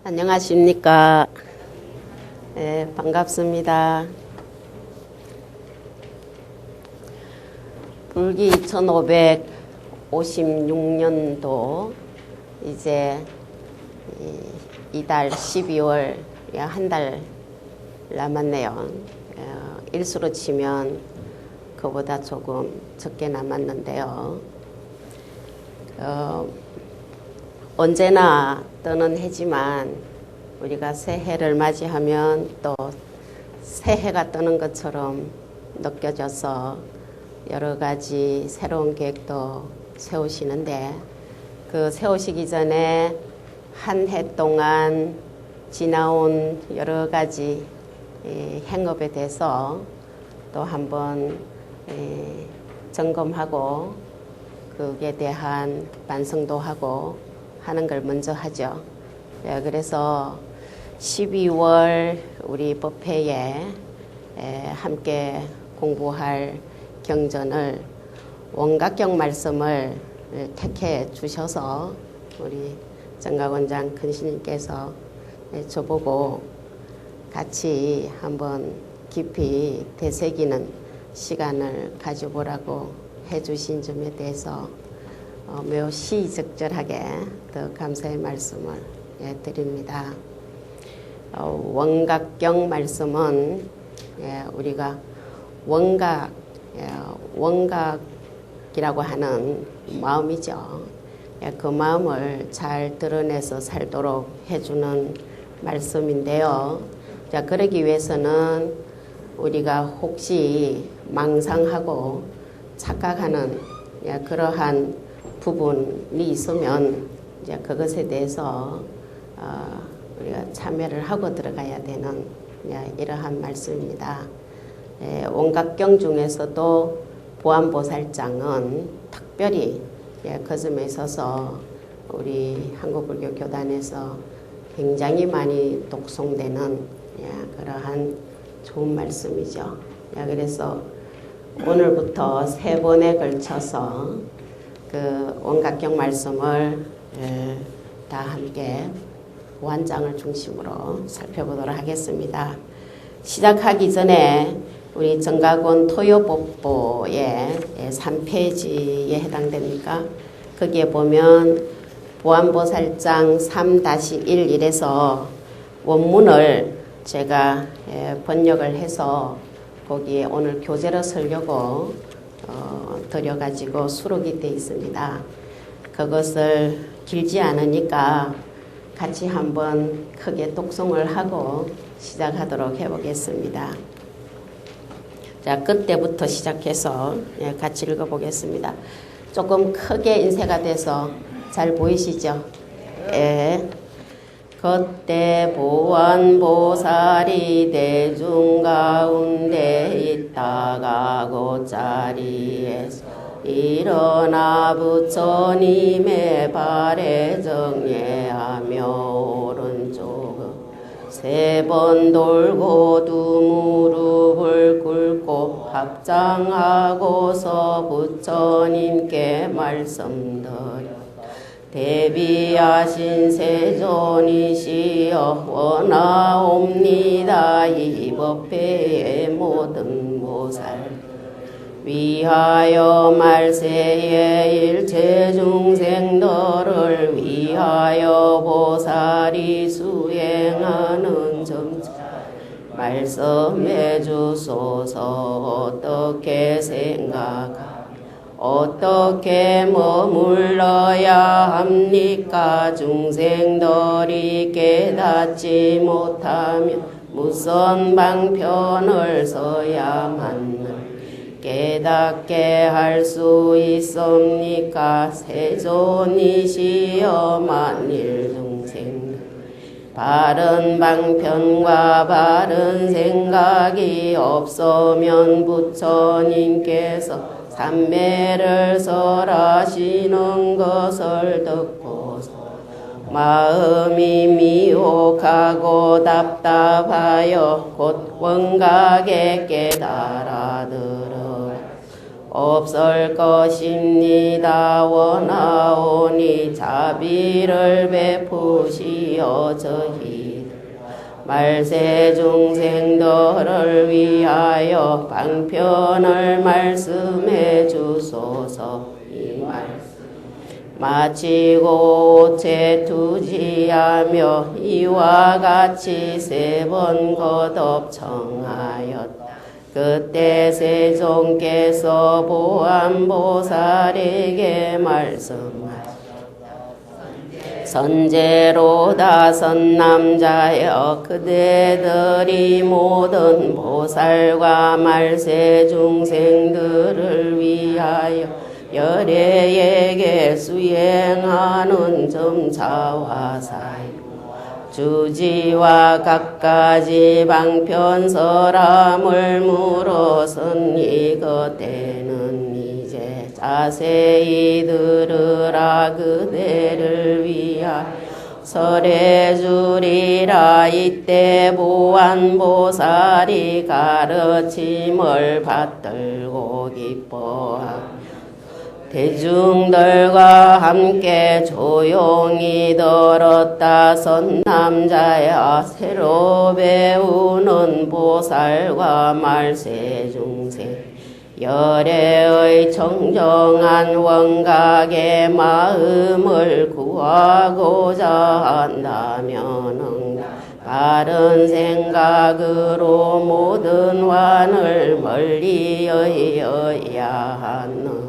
안녕하십니까. 네, 반갑습니다. 불기 1556년도 이제 이달 12월 한 달 남았네요. 일수로 치면 그보다 조금 적게 남았는데요. 언제나 뜨는 해지만 우리가 새해를 맞이하면 또 새해가 뜨는 것처럼 느껴져서 여러 가지 새로운 계획도 세우시는데 그 세우시기 전에 한 해 동안 지나온 여러 가지 행업에 대해서 또 한번 점검하고 그에 대한 반성도 하고 하는 걸 먼저 하죠. 그래서 12월 우리 법회에 함께 공부할 경전을 원각경 말씀을 택해 주셔서 우리 정각원장 큰스님께서 저보고 같이 한번 깊이 되새기는 시간을 가져보라고 해주신 점에 대해서 매우 시의적절하게 더 감사의 말씀을 드립니다. 원각경 말씀은 우리가 원각이라고 하는 마음이죠. 그 마음을 잘 드러내서 살도록 해주는 말씀인데요. 자, 그러기 위해서는 우리가 혹시 망상하고 착각하는 그러한 부분이 있으면 이제 그것에 대해서 우리가 참여를 하고 들어가야 되는 이러한 말씀입니다. 원각경 중에서도 보안보살장은 특별히 그 점에 있어서 우리 한국불교 교단에서 굉장히 많이 독송되는 그러한 좋은 말씀이죠. 그래서 오늘부터 3번에 걸쳐서 그 원각경 말씀을 다 함께 보안장을 중심으로 살펴보도록 하겠습니다. 시작하기 전에 우리 정각원 토요법보의 3페이지에 해당됩니까? 거기에 보면 보안보살장 3-1일에서 원문을 제가 번역을 해서 거기에 오늘 교재로 쓰려고 드려가지고 수록이 되어 있습니다. 그것을 길지 않으니까 같이 한번 크게 독송을 하고 시작하도록 해보겠습니다. 자, 그때부터 시작해서 같이 읽어보겠습니다. 조금 크게 인쇄가 돼서 잘 보이시죠? 그때 보안보살이 대중 가운데 있다가 그 자리에서 일어나 부처님의 발에 정예하며 오른쪽을 3번 돌고 두 무릎을 꿇고 합장하고서 부처님께 말씀드려 대비하신 세존이시여 원하옵니다. 이 법회의 모든 보살 위하여 말세의 일체 중생들을 위하여 보살이 수행하는 점차 말씀해 주소서. 어떻게 생각하며 어떻게 머물러야 합니까? 중생들이 깨닫지 못하면 무슨 방편을 써야만 깨닫게 할 수 있습니까? 세존이시여 만일 중생들 바른 방편과 바른 생각이 없으면 부처님께서 삼매를 설하시는 것을 듣고서 마음이 미혹하고 답답하여 곧 원각에 깨달아 들어 없을 것입니다. 원하오니 자비를 베푸시어 저희 말세 중생들을 위하여 방편을 말씀해 주소서. 이 말씀 마치고 채투지하며 이와 같이 3번 거듭 청하였다. 그때 세종께서 보안보살에게 말씀하셨다. 선제로다 선남자여, 그대들이 모든 보살과 말세 중생들을 위하여 열애에게 수행하는 점차와 사유 주지와 각가지 방편설함을 물어선 이것에는 이제 자세히 들으라. 그대를 위하여 설해주리라. 이때 보안보살이 가르침을 받들고 기뻐하고 대중들과 함께 조용히 들었다. 선남자야, 새로 배우는 보살과 말세 중생 열애의 청정한 원각의 마음을 구하고자 한다면 바른 생각으로 모든 환을 멀리 여야 하는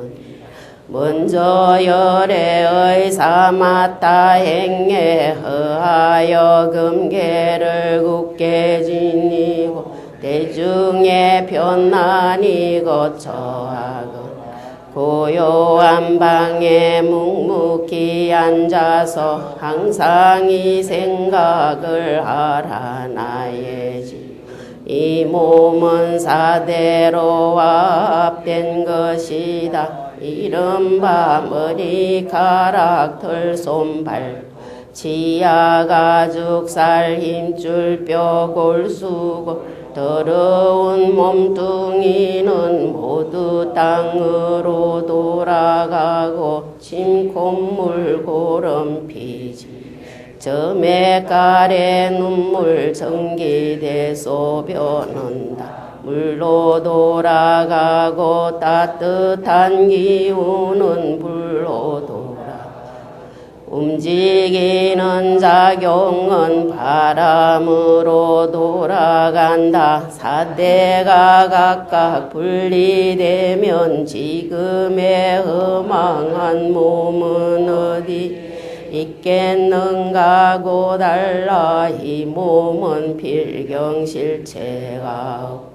먼저 열애의 사마타 행에 허하여 금계를 굳게 지니고 대중의 편안히 거처하고 고요한 방에 묵묵히 앉아서 항상 이 생각을 하라. 나의 이 몸은 사대로 화합된 것이다. 이른바 머리카락, 털, 손발, 치아, 가죽, 살, 힘줄, 뼈, 골수고 더러운 몸뚱이는 모두 땅으로 돌아가고 침, 콧물, 고름, 피지 점에 가래 눈물 전기대 소변은다. 물로 돌아가고 따뜻한 기운은 불로 돌아 움직이는 작용은 바람으로 돌아간다. 사대가 각각 분리되면 지금의 허망한 몸은 어디 있겠는가고 달라. 이 몸은 필경실체가 없고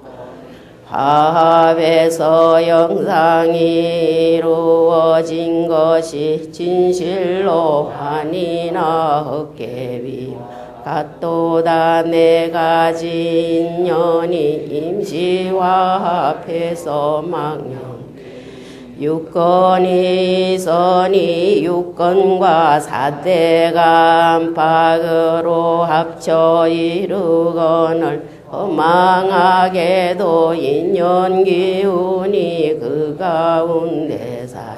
화합에서 영상이 이루어진 것이 진실로 환이나 헛개비 같도다. 4가지 인연이 임시화합해서 망령 육건이 있으니 육건과 사대가 안팎으로 합쳐 이루거늘 허망하게도 인연기운이 그 가운데 사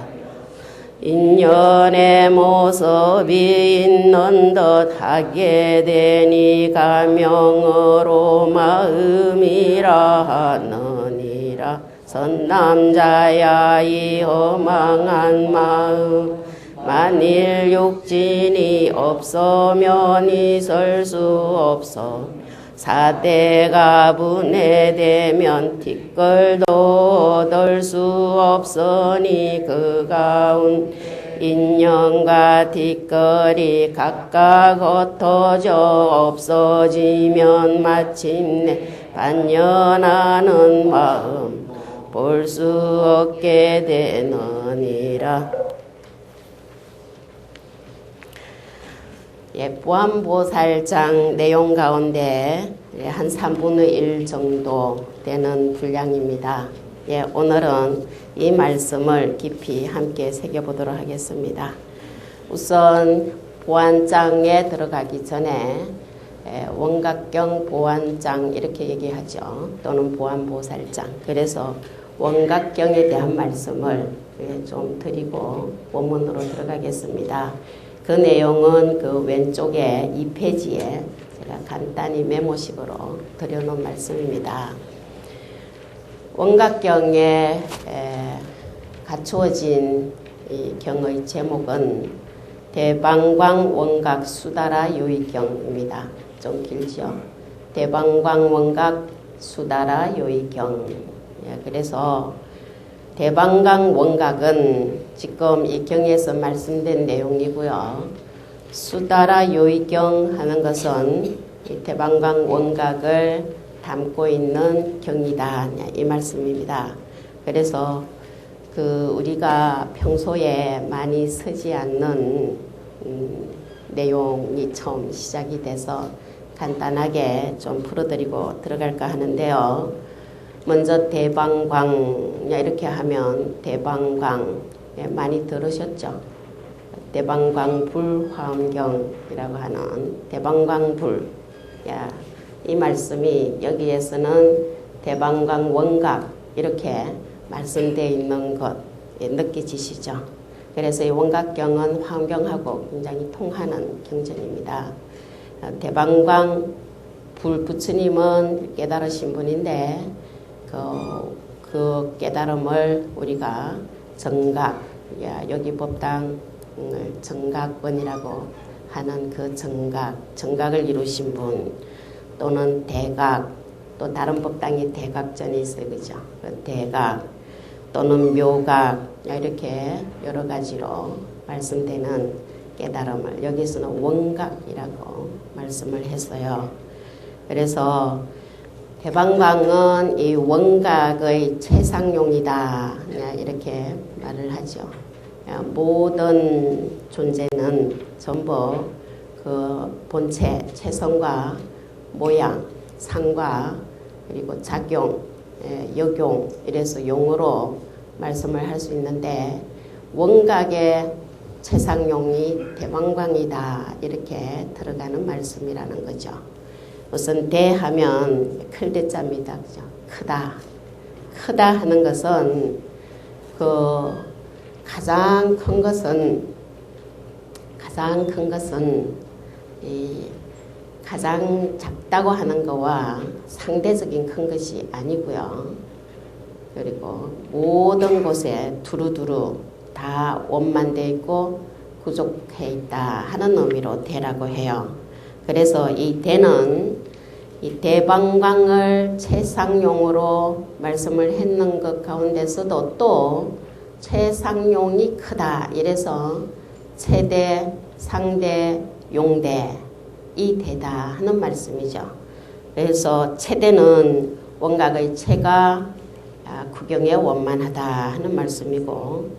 인연의 모습이 있는 듯 하게 되니 가명으로 마음이라 하느니라. 선남자야, 이 허망한 마음 만일 육진이 없으면 있을 수 없어. 사대가 분해되면 티끌도 얻을 수 없으니 그 가운 인연과 티끌이 각각 흩어져 없어지면 마침내 반연하는 마음 볼 수 없게 되느니라. 보안보살장 내용 가운데 한 3분의 1 정도 되는 분량입니다. 오늘은 이 말씀을 깊이 함께 새겨보도록 하겠습니다. 우선 보안장에 들어가기 전에 원각경 보안장 이렇게 얘기하죠. 또는 보안보살장. 그래서 원각경에 대한 말씀을 좀 드리고 본문으로 들어가겠습니다. 그 내용은 그 왼쪽에 2페이지에 제가 간단히 메모식으로 드려놓은 말씀입니다. 원각경에 갖추어진 이 경의 제목은 대방광 원각 수다라 요의경입니다. 좀 길죠? 대방광 원각 수다라 요의경. 그래서 대방광 원각은 지금 이 경에서 말씀된 내용이고요. 수다라 요의경 하는 것은 이 대방광 원각을 담고 있는 경이다. 이 말씀입니다. 그래서 우리가 평소에 많이 쓰지 않는 내용이 처음 시작이 돼서 간단하게 좀 풀어드리고 들어갈까 하는데요. 먼저 대방광 이렇게 하면 대방광 많이 들으셨죠? 대방광 불화엄경이라고 하는 대방광 불. 이 말씀이 여기에서는 대방광 원각 이렇게 말씀되어 있는 것 느껴지시죠? 그래서 이 원각경은 화엄경하고 굉장히 통하는 경전입니다. 대방광 불 부처님은 깨달으신 분인데 그 깨달음을 우리가 정각, 여기 법당 정각원이라고 하는 그 정각을 이루신 분, 또는 대각, 또 다른 법당이 대각전이 있어요. 그죠? 그 대각, 또는 묘각, 이렇게 여러 가지로 말씀되는 깨달음을 여기서는 원각이라고 말씀을 했어요. 그래서 대방광은 이 원각의 최상용이다. 이렇게 말을 하죠. 모든 존재는 전부 그 본체, 체성과 모양, 상과 그리고 작용, 역용 이래서 용어로 말씀을 할 수 있는데 원각의 최상용이 대방광이다. 이렇게 들어가는 말씀이라는 거죠. 우선 대하면 클 대자입니다. 그죠? 크다. 크다 하는 것은 가장 큰 것은 가장 작다고 하는 거와 상대적인 큰 것이 아니고요. 그리고 모든 곳에 두루두루 다 원만되어 있고 구족해 있다 하는 의미로 대라고 해요. 그래서 이 대는 이 대방광을 최상용으로 말씀을 했는 것 가운데서도 또 최상용이 크다. 이래서 최대, 상대, 용대 이 대다 하는 말씀이죠. 그래서 최대는 원각의 최가 구경에 원만하다 하는 말씀이고,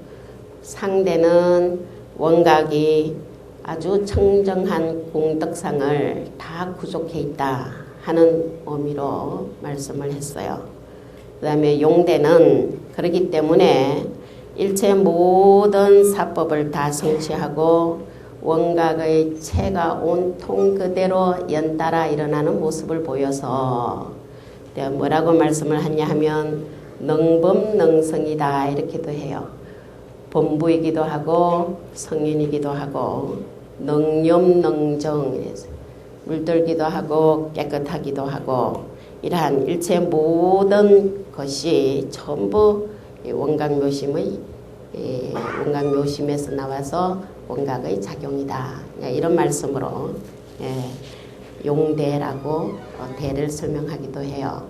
상대는 원각이 아주 청정한 공덕상을 다 구족해 있다 하는 의미로 말씀을 했어요. 그 다음에 용대는 그렇기 때문에 일체 모든 사법을 다 성취하고 원각의 체가 온통 그대로 연달아 일어나는 모습을 보여서 뭐라고 말씀을 하냐 하면 능범능성이다 이렇게도 해요. 본부이기도 하고 성인이기도 하고 능념능정 물들기도 하고 깨끗하기도 하고 이러한 일체 모든 것이 전부 원각묘심에서 나와서 원각의 작용이다. 이런 말씀으로 용대라고 대를 설명하기도 해요.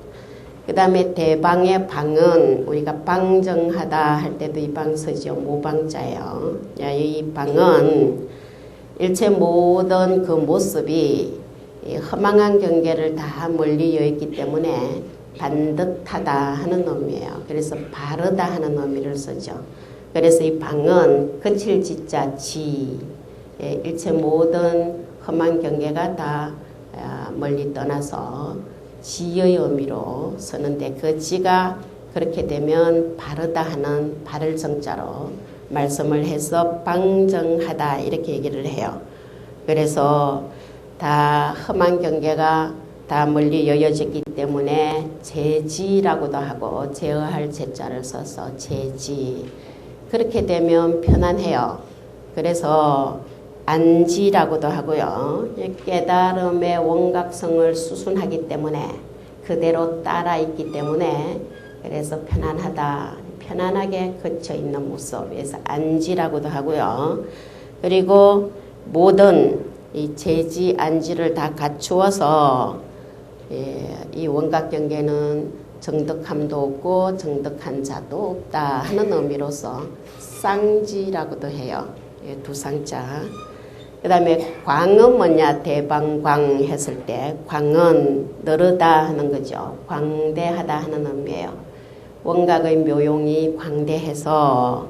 그 다음에 대방의 방은 우리가 방정하다 할 때도 이 방 쓰죠. 모방자예요. 이 방은 일체 모든 그 모습이 허망한 경계를 다 멀리 여있기 때문에 반듯하다 하는 의미예요. 그래서 바르다 하는 의미를 쓰죠. 그래서 이 방은 거칠 지자 지, 일체 모든 험한 경계가 다 멀리 떠나서 지의 의미로 쓰는데 그 지가 그렇게 되면 바르다 하는 바를 정자로 말씀을 해서 방정하다 이렇게 얘기를 해요. 그래서 다 험한 경계가 다 멀리 여여졌기 때문에 제지라고도 하고 제어할 제자를 써서 제지. 그렇게 되면 편안해요. 그래서 안지라고도 하고요. 깨달음의 원각성을 수순하기 때문에 그대로 따라 있기 때문에 그래서 편안하다. 편안하게 거쳐 있는 모습에서 안지라고도 하고요. 그리고 모든 이 제지 안지를 다 갖추어서 이 원각경계는 정덕함도 없고 정덕한 자도 없다 하는 의미로서 쌍지라고도 해요. 두 쌍자. 그 다음에 광은 뭐냐? 대방광 했을 때 광은 너르다 하는 거죠. 광대하다 하는 의미예요. 원각의 묘용이 광대해서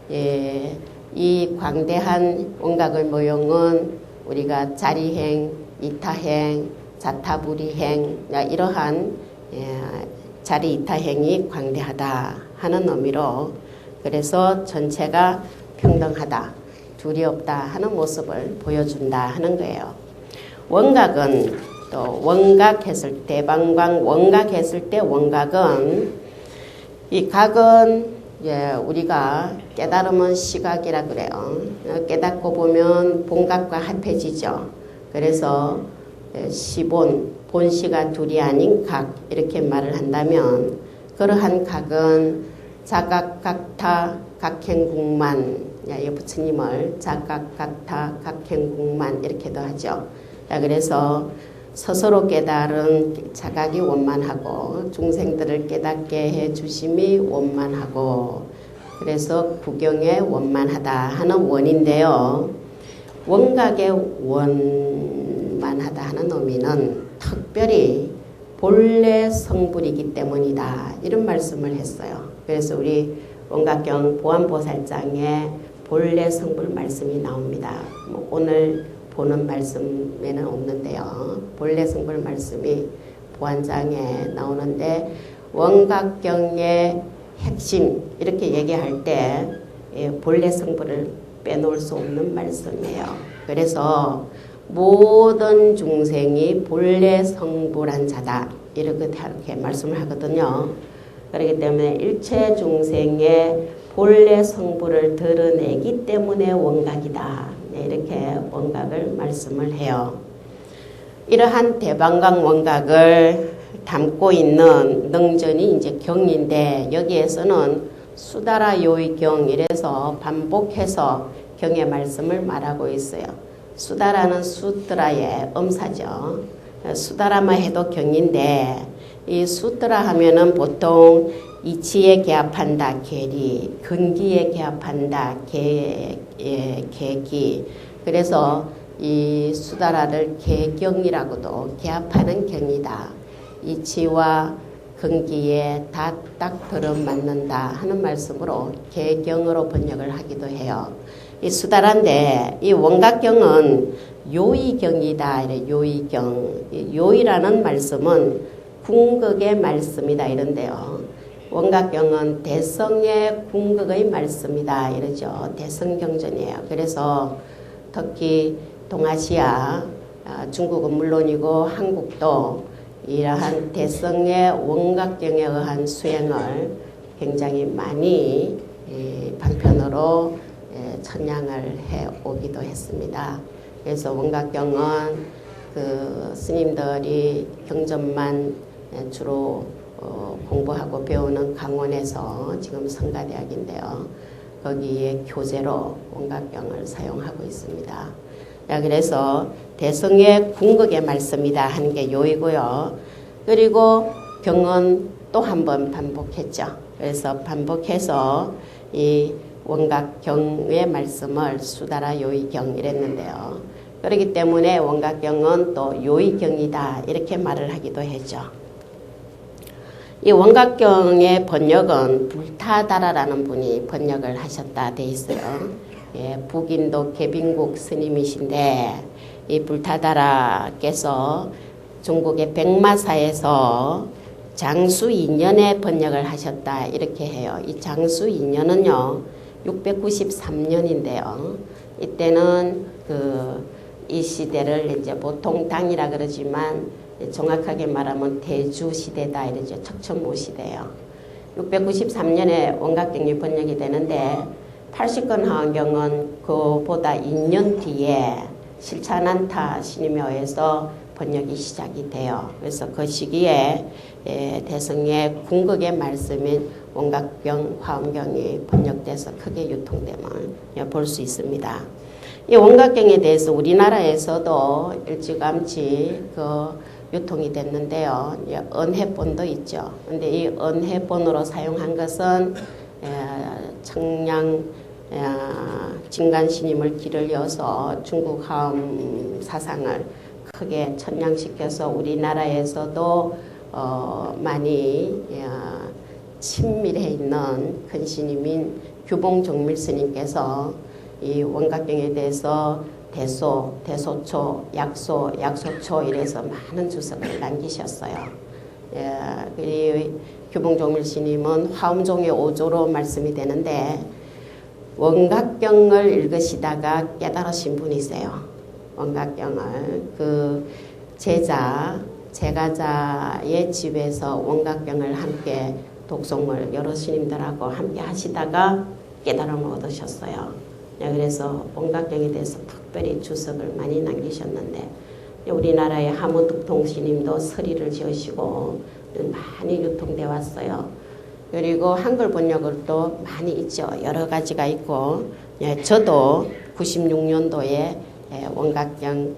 이 광대한 원각의 묘용은 우리가 자리행, 이타행, 자타불이행 이러한 자리 이타행이 광대하다 하는 의미로 그래서 전체가 평등하다. 둘이 없다 하는 모습을 보여준다 하는 거예요. 원각은 또 원각했을 때 대방광 원각했을 때 원각은 이 각은 우리가 깨달으면 시각이라 그래요. 깨닫고 보면 본각과 합해지죠. 그래서 시본, 본시가 둘이 아닌 각 이렇게 말을 한다면 그러한 각은 자각각타 각행국만 이 부처님을 자각각타 각행국만 이렇게도 하죠. 그래서 스스로 깨달은 자각이 원만하고 중생들을 깨닫게 해 주심이 원만하고 그래서 구경에 원만하다 하는 원인데요. 원각의 원만하다 하는 의미는 특별히 본래 성불이기 때문이다 이런 말씀을 했어요. 그래서 우리 원각경 보안보살장에 본래 성불 말씀이 나옵니다. 오늘 보는 말씀에는 없는데요. 본래 성불 말씀이 보안장에 나오는데 원각경의 핵심 이렇게 얘기할 때 본래 성불을 빼놓을 수 없는 말씀이에요. 그래서 모든 중생이 본래 성불한 자다 이렇게 말씀을 하거든요. 그렇기 때문에 일체 중생의 본래 성불을 드러내기 때문에 원각이다. 이렇게 원각을 말씀을 해요. 이러한 대방광 원각을 담고 있는 능전이 이제 경인데 여기에서는 수다라 요의경 이래서 반복해서 경의 말씀을 말하고 있어요. 수다라는 수트라의 음사죠. 수다라만 해도 경인데 이 수트라 하면은 보통 이치에 개합한다 계리, 근기에 개합한다 계기. 그래서 이 수다라를 계경이라고도 개합하는 경이다. 이치와 근기에 다 딱 들어맞는다 하는 말씀으로 계경으로 번역을 하기도 해요. 이 수다라인데 이 원각경은 요의경이다. 이래 요의경. 요의라는 말씀은 궁극의 말씀이다 이런데요. 원각경은 대성의 궁극의 말씀이다 이러죠. 대성경전이에요. 그래서 특히 동아시아, 중국은 물론이고 한국도 이러한 대성의 원각경에 의한 수행을 굉장히 많이 반편으로 천양을 해 오기도 했습니다. 그래서 원각경은 그 스님들이 경전만 주로 공부하고 배우는 강원에서 지금 성가대학인데요. 거기에 교재로 원각경을 사용하고 있습니다. 그래서 대성의 궁극의 말씀이다 하는 게 요이고요. 그리고 경은 또 한 번 반복했죠. 그래서 반복해서 이 원각경의 말씀을 수다라 요의경 이랬는데요. 그렇기 때문에 원각경은 또 요의경이다 이렇게 말을 하기도 했죠. 이 원각경의 번역은 불타다라라는 분이 번역을 하셨다 돼 있어요. 북인도 개빈국 스님이신데 이 불타다라께서 중국의 백마사에서 장수 2년에 번역을 하셨다 이렇게 해요. 이 장수 2년은요 693년인데요. 이때는 그 이 시대를 이제 보통 당이라 그러지만 정확하게 말하면 대주 시대다 이러죠. 척천모 시대요. 693년에 원각경이 번역이 되는데 80권 하원경은 그보다 2년 뒤에 실차난타 스님에 의해서 번역이 시작이 돼요. 그래서 그 시기에 대성의 궁극의 말씀인 원각경, 화엄경이 번역돼서 크게 유통됨을 볼 수 있습니다. 이 원각경에 대해서 우리나라에서도 일찌감치 유통이 됐는데요. 언해본도 있죠. 근데 이 언해본으로 사용한 것은 청량 진간스님을 길을 이어서 중국 화엄 사상을 크게 천량시켜서 우리나라에서도 많이 친밀해 있는 큰 스님인 규봉정밀 스님께서 이 원각경에 대해서 대소, 대소초, 약소, 약소초 이래서 많은 주석을 남기셨어요. 이 규봉정밀 스님은 화엄종의 5조로 말씀이 되는데 원각경을 읽으시다가 깨달으신 분이세요. 원각경을 그 제가자의 집에서 원각경을 함께 독송을 여러 스님들하고 함께 하시다가 깨달음을 얻으셨어요. 그래서 원각경에 대해서 특별히 주석을 많이 남기셨는데 우리나라의 하무득통 스님도 서리를 지으시고 많이 유통되어 왔어요. 그리고 한글 번역을도 많이 있죠. 여러 가지가 있고 저도 96년도에 원각경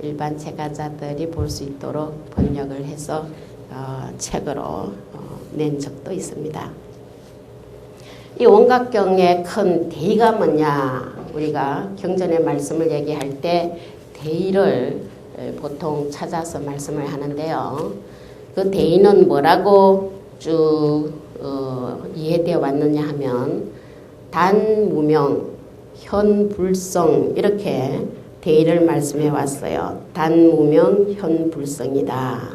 일반 제가자들이 볼 수 있도록 번역을 해서 책으로 낸 적도 있습니다. 이 원각경의 큰 대의가 뭐냐? 우리가 경전의 말씀을 얘기할 때 대의를 보통 찾아서 말씀을 하는데요. 그 대의는 뭐라고 쭉 이해되어 왔느냐 하면 단무명, 현불성 이렇게 대의를 말씀해 왔어요. 단무명, 현불성이다.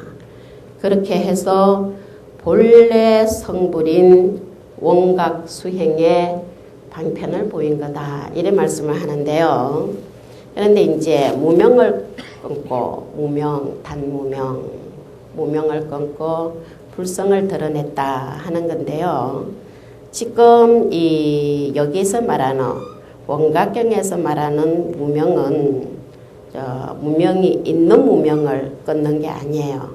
그렇게 해서 본래 성불인 원각 수행의 방편을 보인 거다. 이래 말씀을 하는데요. 그런데 이제 무명을 끊고 무명, 단무명, 무명을 끊고 불성을 드러냈다 하는 건데요. 지금 여기서 말하는 원각경에서 말하는 무명은 무명이 있는 무명을 끊는 게 아니에요.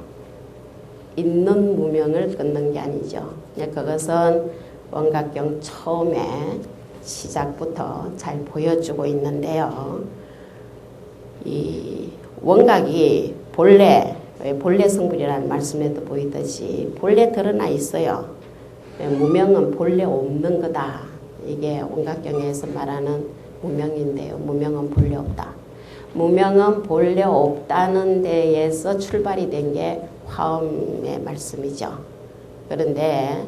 있는 무명을 끊는 게 아니죠. 그것은 원각경 처음에 시작부터 잘 보여주고 있는데요. 이 원각이 본래 성불이라는 말씀에도 보이듯이 본래 드러나 있어요. 무명은 본래 없는 거다. 이게 원각경에서 말하는 무명인데요. 무명은 본래 없다. 무명은 본래 없다는 데에서 출발이 된 게 화엄의 말씀이죠. 그런데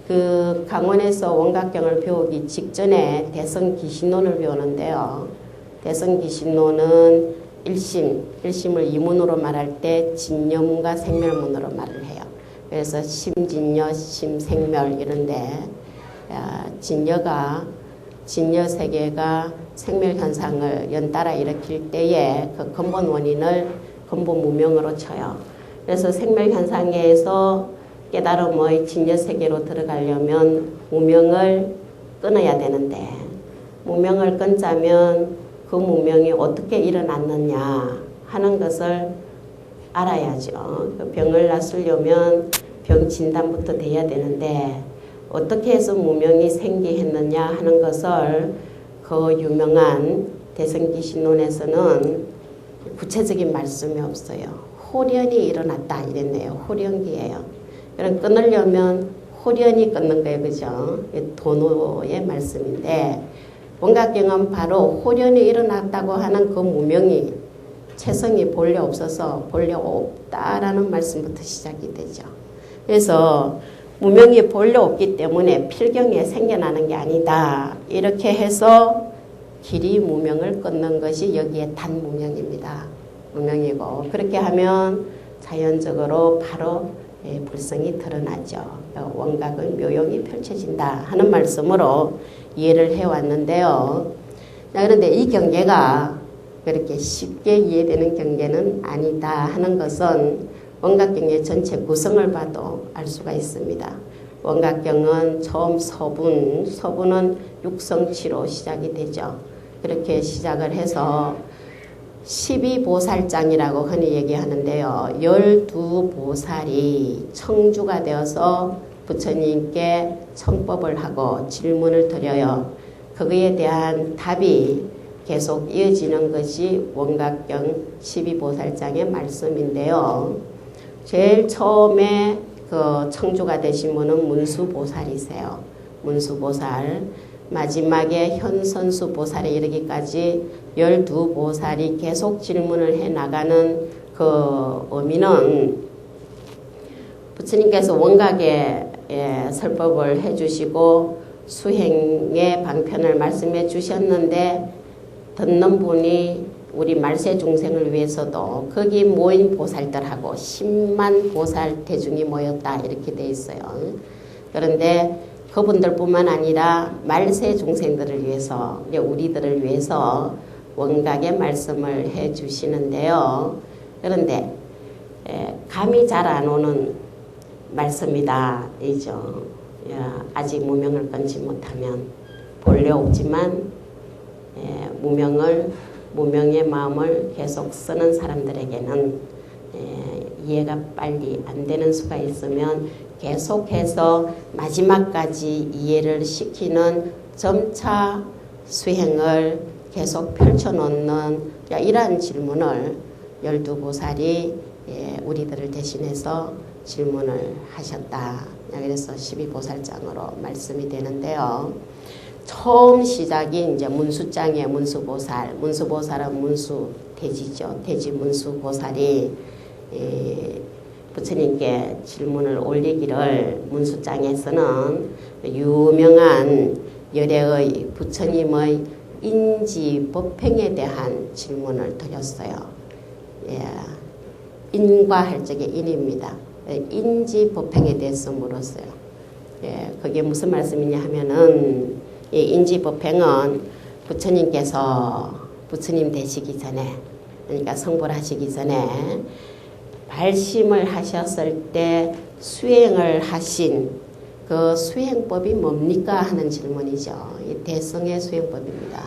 그 강원에서 원각경을 배우기 직전에 대성기신론을 배우는데요. 대성기신론은 일심을 이문으로 말할 때 진여문과 생멸문으로 말을 해요. 그래서 심진여, 심생멸 이런데 진여 세계가 생멸 현상을 연달아 일으킬 때에 그 근본 원인을 근본 무명으로 쳐요. 그래서 생멸 현상에서 깨달음의 진여 세계로 들어가려면 무명을 끊어야 되는데 무명을 끊자면 그 무명이 어떻게 일어났느냐 하는 것을 알아야죠. 그 병을 낫으려면 병 진단부터 돼야 되는데 어떻게 해서 무명이 생기했느냐 하는 것을 그 유명한 대성기신론에서는 구체적인 말씀이 없어요. 호련이 일어났다 이랬네요. 호련기예요. 그럼 끊으려면 호련이 끊는 거예요. 그죠? 도노의 말씀인데 원각경은 바로 호련이 일어났다고 하는 그 무명이 체성이 본래 없어서 본래 없다라는 말씀부터 시작이 되죠. 그래서 무명이 본래 없기 때문에 필경에 생겨나는 게 아니다. 이렇게 해서 길이 무명을 끊는 것이 여기에 단무명입니다. 무명이고 그렇게 하면 자연적으로 바로 불성이 드러나죠. 원각의 묘용이 펼쳐진다 하는 말씀으로 이해를 해왔는데요. 그런데 이 경계가 그렇게 쉽게 이해되는 경계는 아니다 하는 것은 원각경의 전체 구성을 봐도 알 수가 있습니다. 원각경은 처음 서분은 육성치로 시작이 되죠. 그렇게 시작을 해서 12보살장이라고 흔히 얘기하는데요. 12보살이 청주가 되어서 부처님께 청법을 하고 질문을 드려요. 거기에 대한 답이 계속 이어지는 것이 원각경 12보살장의 말씀인데요. 제일 처음에 그 청주가 되신 분은 문수보살이세요. 문수보살. 마지막에 현선수보살에 이르기까지 12보살이 계속 질문을 해 나가는 그 의미는 부처님께서 원각에 설법을 해주시고 수행의 방편을 말씀해 주셨는데 듣는 분이 우리 말세 중생을 위해서도 거기 모인 보살들하고 10만 보살 대중이 모였다 이렇게 돼 있어요. 그런데 그분들뿐만 아니라 말세 중생들을 위해서 우리들을 위해서 원각의 말씀을 해 주시는데요. 그런데 감이 잘 안 오는 말씀이다 이죠. 아직 무명을 끊지 못하면 본래 없지만 무명의 마음을 계속 쓰는 사람들에게는 이해가 빨리 안 되는 수가 있으면 계속해서 마지막까지 이해를 시키는 점차 수행을 계속 펼쳐놓는 이러한 질문을 12보살이 우리들을 대신해서 질문을 하셨다. 그래서 12보살장으로 말씀이 되는데요. 처음 시작이 이제 문수장이에요. 문수보살. 문수보살은 문수 대지죠. 대지 문수보살이 부처님께 질문을 올리기를 문수장에서는 유명한 열애의 부처님의 인지법행에 대한 질문을 드렸어요. 인과 할 적에 인입니다. 인지법행에 대해서 물었어요. 그게 무슨 말씀이냐 하면은 이 인지법행은 부처님께서 부처님 되시기 전에 그러니까 성불하시기 전에 발심을 하셨을 때 수행을 하신 그 수행법이 뭡니까 하는 질문이죠. 이 대성의 수행법입니다.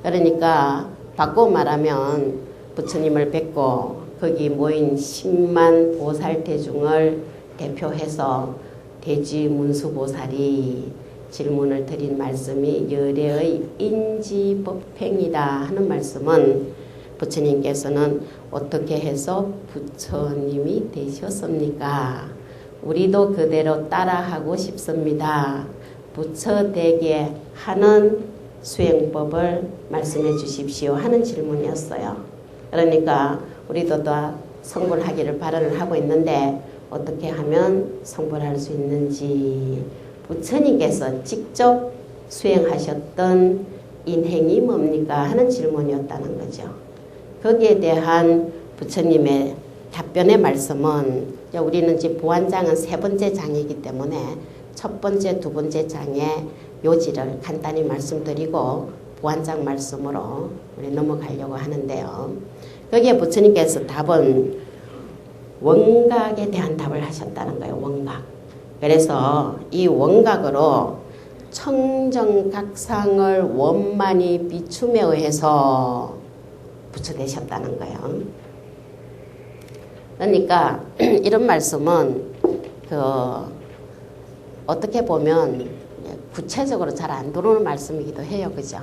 그러니까 바꿔 말하면 부처님을 뵙고 거기 모인 10만 보살 대중을 대표해서 대지문수보살이 질문을 드린 말씀이 열애의 인지법행이다 하는 말씀은 부처님께서는 어떻게 해서 부처님이 되셨습니까? 우리도 그대로 따라하고 싶습니다. 부처되게 하는 수행법을 말씀해 주십시오 하는 질문이었어요. 그러니까 우리도 다 성불하기를 발언을 하고 있는데 어떻게 하면 성불할 수 있는지 부처님께서 직접 수행하셨던 인행이 뭡니까 하는 질문이었다는 거죠. 거기에 대한 부처님의 답변의 말씀은 우리는 이제 보안장은 세 번째 장이기 때문에 첫 번째, 두 번째 장의 요지를 간단히 말씀드리고 보안장 말씀으로 우리 넘어가려고 하는데요. 거기에 부처님께서 답은 원각에 대한 답을 하셨다는 거예요. 원각. 그래서 이 원각으로 청정각상을 원만히 비춤에 의해서 부처되셨다는 거예요. 그러니까 이런 말씀은 어떻게 보면 구체적으로 잘 안 들어오는 말씀이기도 해요. 그죠?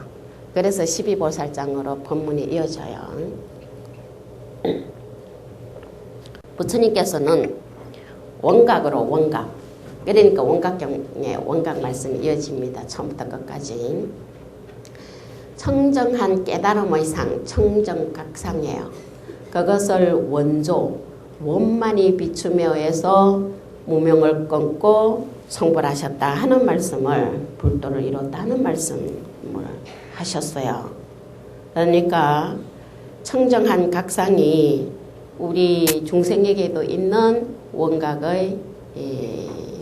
그래서 12보살장으로 법문이 이어져요. 부처님께서는 원각으로 원각. 그러니까 원각경의 원각 말씀이 이어집니다. 처음부터 끝까지. 청정한 깨달음의 상, 청정각상이에요. 그것을 원조, 원만히 비춤에 의해서 무명을 끊고 성불하셨다 하는 말씀을 불도를 이뤘다 하는 말씀을 하셨어요. 그러니까 청정한 각상이 우리 중생에게도 있는 원각의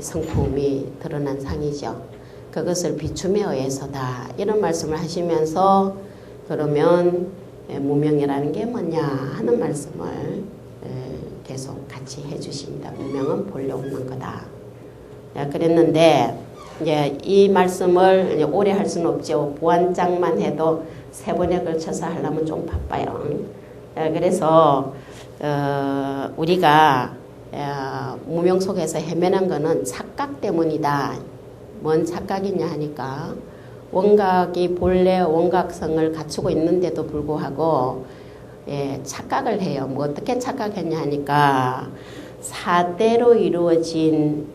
성품이 드러난 상이죠. 그것을 비춤에 의해서다 이런 말씀을 하시면서 그러면 무명이라는 게 뭐냐 하는 말씀을 계속 같이 해주십니다. 무명은 본래 없는 거다. 그랬는데 이제 이 말씀을 이제 오래 할 수는 없죠. 보안장만 해도 3번에 걸쳐서 하려면 좀 바빠요. 그래서 우리가 무명 속에서 헤매는 거는 착각 때문이다. 뭔 착각이냐 하니까 원각이 본래 원각성을 갖추고 있는데도 불구하고 착각을 해요. 뭐 어떻게 착각했냐 하니까 사대로 이루어진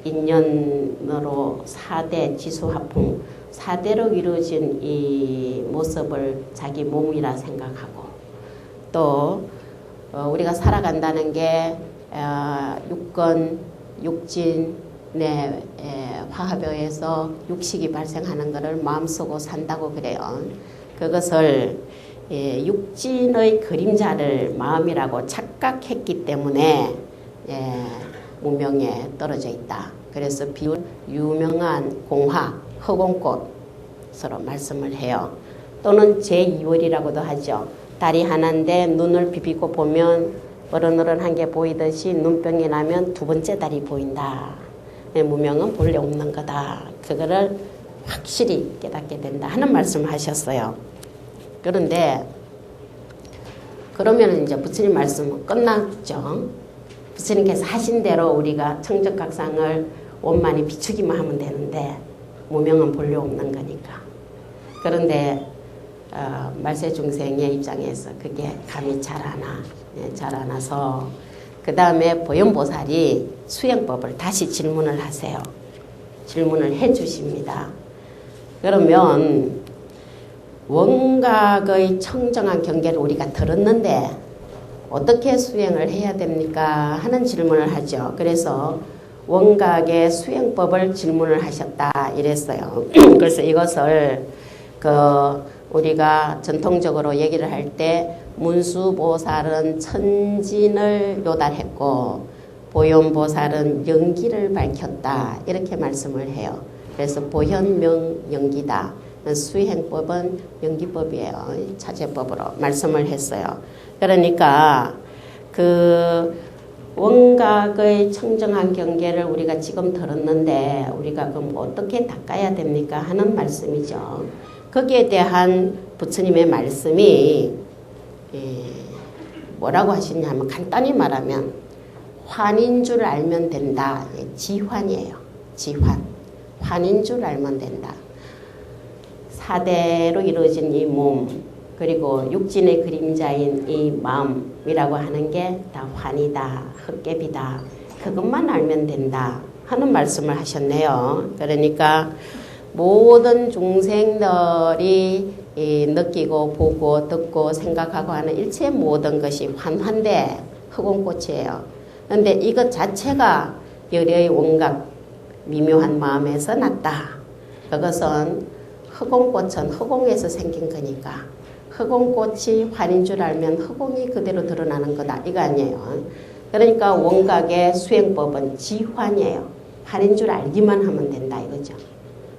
인연으로 4대 지수화풍 4대로 이루어진 이 모습을 자기 몸이라 생각하고 또 우리가 살아간다는 게 육건, 육진의 화합에 의해서 육식이 발생하는 것을 마음속으로 산다고 그래요. 그것을 육진의 그림자를 마음이라고 착각했기 때문에 무명에 떨어져 있다. 그래서 유명한 공화, 허공꽃으로 말씀을 해요. 또는 제2월이라고도 하죠. 달이 하나인데 눈을 비비고 보면 어른어른한 게 보이듯이 눈병이 나면 두 번째 달이 보인다. 무명은 본래 없는 거다. 그거를 확실히 깨닫게 된다 하는 말씀을 하셨어요. 그런데 그러면 이제 부처님 말씀은 끝났죠. 부처님께서 하신 대로 우리가 청적각상을 원만히 비추기만 하면 되는데 무명은 본래 없는 거니까. 그런데 말세중생의 입장에서 그게 감이 잘 안 와서 그 다음에 보현보살이 수행법을 다시 질문을 하세요. 질문을 해 주십니다. 그러면 원각의 청정한 경계를 우리가 들었는데 어떻게 수행을 해야 됩니까? 하는 질문을 하죠. 그래서 원각의 수행법을 질문을 하셨다 이랬어요. 그래서 이것을 우리가 전통적으로 얘기를 할 때 문수보살은 천진을 요달했고 보현보살은 연기를 밝혔다 이렇게 말씀을 해요. 그래서 보현명연기다. 수행법은 연기법이에요. 차제법으로 말씀을 했어요. 그러니까 그 원각의 청정한 경계를 우리가 지금 들었는데 우리가 그럼 어떻게 닦아야 됩니까? 하는 말씀이죠. 거기에 대한 부처님의 말씀이 뭐라고 하시냐면 간단히 말하면 환인 줄 알면 된다. 지환이에요. 지환. 환인 줄 알면 된다. 4대로 이루어진 이 몸 그리고 육진의 그림자인 이 마음이라고 하는 게 다 환이다. 헛개비다. 그것만 알면 된다. 하는 말씀을 하셨네요. 그러니까 모든 중생들이 느끼고 보고 듣고 생각하고 하는 일체 모든 것이 환환대 허공꽃이에요. 그런데 이것 자체가 열의 원각 미묘한 마음에서 났다. 그것은 허공꽃은 허공에서 생긴 거니까 허공꽃이 환인 줄 알면 허공이 그대로 드러나는 거다. 이거 아니에요. 그러니까 원각의 수행법은 지환이에요. 환인 줄 알기만 하면 된다 이거죠.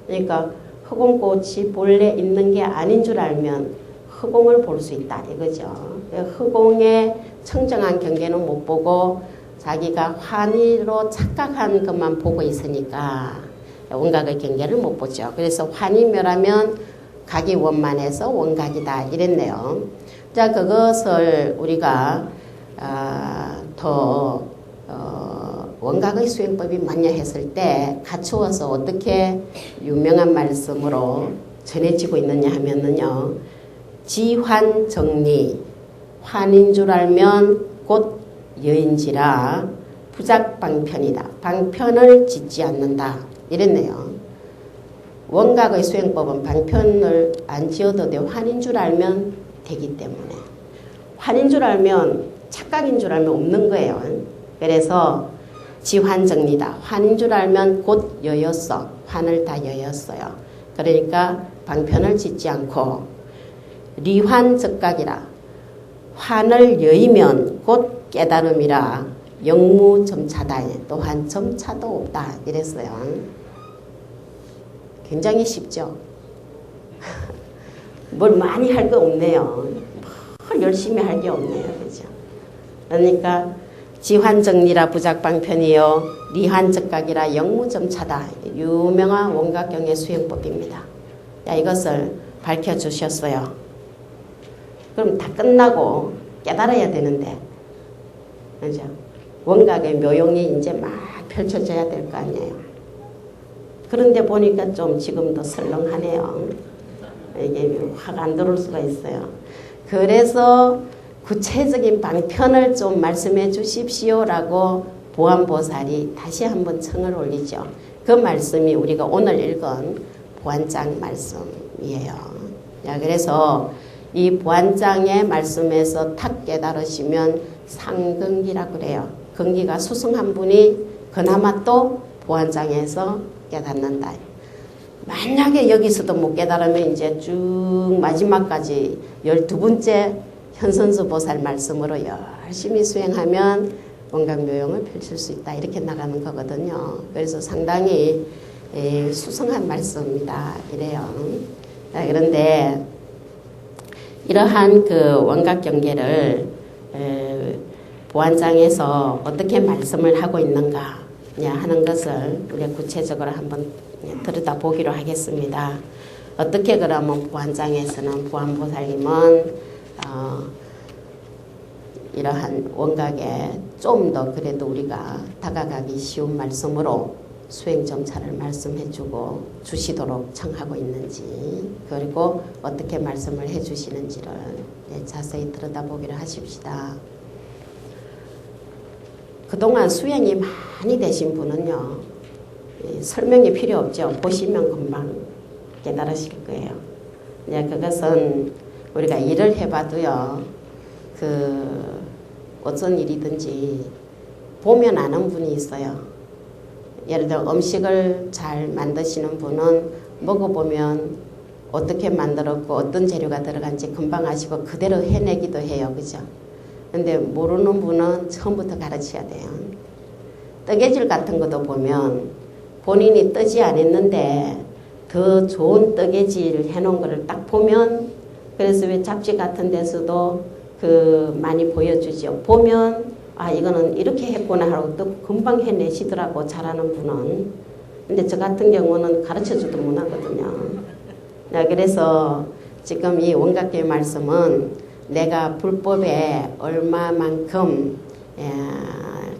그러니까 허공꽃이 본래 있는 게 아닌 줄 알면 허공을 볼 수 있다 이거죠. 허공의 청정한 경계는 못 보고 자기가 환희로 착각한 것만 보고 있으니까 원각의 경계를 못 보죠. 그래서 환희묘라면 각이 원만해서 원각이다 이랬네요. 자, 그것을 우리가 더 원각의 수행법이 뭐냐 했을 때 갖추어서 어떻게 유명한 말씀으로 전해지고 있느냐 하면은요. 지환정리 환인 줄 알면 곧 여인지라 부작방편이다. 방편을 짓지 않는다. 이랬네요. 원각의 수행법은 방편을 안 지어도 돼. 환인 줄 알면 되기 때문에. 환인 줄 알면 착각인 줄 알면 없는 거예요. 그래서 지환정리다. 환인 줄 알면 곧 여였어. 환을 다 여였어요. 그러니까 방편을 짓지 않고 리환적각이라. 환을 여이면 곧 깨달음이라 영무점차다. 또한 점차도 없다. 이랬어요. 굉장히 쉽죠. 뭘 많이 할 거 없네요. 뭘 열심히 할 게 없네요. 그죠? 그러니까 지환정리라 부작방편이요 리환적각이라 영무점차다. 유명한 원각경의 수행법입니다. 자, 이것을 밝혀주셨어요. 그럼 다 끝나고 깨달아야 되는데, 그죠? 원각의 묘용이 이제 막 펼쳐져야 될 거 아니에요. 그런데 보니까 좀 지금도 설렁하네요. 이게 확 안 들어올 수가 있어요. 그래서 구체적인 방편을 좀 말씀해 주십시오라고 보안보살이 다시 한번 청을 올리죠. 그 말씀이 우리가 오늘 읽은 보안장 말씀이에요. 자, 그래서 이 보안장의 말씀에서 탁 깨달으시면 상근기라고 그래요. 근기가 수승한 분이 그나마 또 보안장에서 깨닫는다. 만약에 여기서도 못 깨달으면 이제 쭉 마지막까지 12번째 현선수 보살 말씀으로 열심히 수행하면 원각묘용을 펼칠 수 있다. 이렇게 나가는 거거든요. 그래서 상당히 수승한 말씀입니다. 이래요. 그런데 이러한 그 원각경계를 보안장에서 어떻게 말씀을 하고 있는가 하는 것을 우리가 구체적으로 한번 들여다보기로 하겠습니다. 어떻게 그러면 보안장에서는 보안보살님은 이러한 원각에 좀 더 그래도 우리가 다가가기 쉬운 말씀으로 수행점차를 말씀해주고 주시도록 청하고 있는지, 그리고 어떻게 말씀을 해주시는지를 자세히 들여다보기를 하십시다. 그동안 수행이 많이 되신 분은요, 설명이 필요 없죠. 보시면 금방 깨달으실 거예요. 그것은 우리가 일을 해봐도요, 어떤 일이든지 보면 아는 분이 있어요. 예를 들어 음식을 잘 만드시는 분은 먹어보면 어떻게 만들었고 어떤 재료가 들어간지 금방 아시고 그대로 해내기도 해요. 그죠? 근데 모르는 분은 처음부터 가르쳐야 돼요. 뜨개질 같은 것도 보면 본인이 뜨지 않았는데 더 좋은 뜨개질 해놓은 거를 딱 보면, 그래서 왜 잡지 같은 데서도 많이 보여주죠. 보면 이거는 이렇게 했구나 하고 또 금방 해내시더라고, 잘하는 분은. 근데 저 같은 경우는 가르쳐주도 못하거든요. 그래서 지금 이 원각교의 말씀은 내가 불법에 얼마만큼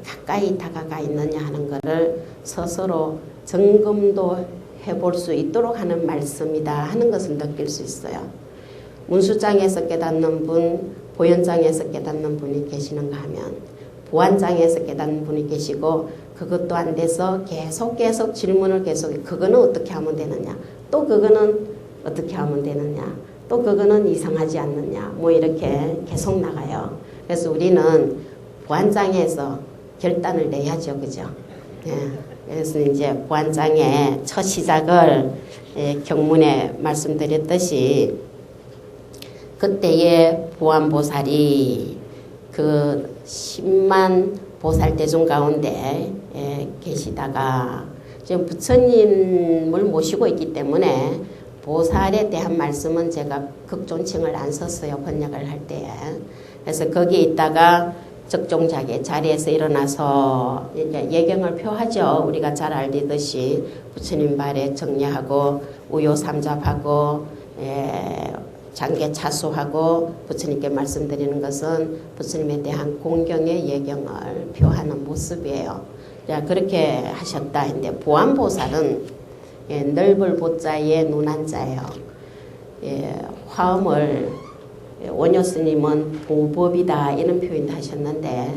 가까이 다가가 있느냐 하는 것을 스스로 점검도 해볼 수 있도록 하는 말씀이다 하는 것을 느낄 수 있어요. 문수장에서 깨닫는 분, 보현장에서 깨닫는 분이 계시는가 하면 보안장에서 깨닫는 분이 계시고, 그것도 안 돼서 계속 질문을 그거는 어떻게 하면 되느냐, 또 그거는 어떻게 하면 되느냐, 또 그거는 이상하지 않느냐, 뭐 이렇게 계속 나가요. 그래서 우리는 보안장에서 결단을 내야죠. 그죠? 그래서 이제 보안장의 첫 시작을 경문에 말씀드렸듯이, 그때의 보안보살이 그 10만 보살대중 가운데 계시다가 지금 부처님을 모시고 있기 때문에 보살에 대한 말씀은 제가 극존칭을 안 썼어요. 번역을 할 때. 그래서 거기에 있다가 적종자기 자리에서 일어나서 이제 예경을 표하죠. 우리가 잘 알듯이 부처님 발에 정리하고 우효삼잡하고 장계 차수하고 부처님께 말씀드리는 것은 부처님에 대한 공경의 예경을 표하는 모습이에요. 그렇게 하셨다 했는데, 보안보살은 넓을 보자에 눈한 자예요. 화음을 원효스님은 보법이다 이런 표현도 하셨는데,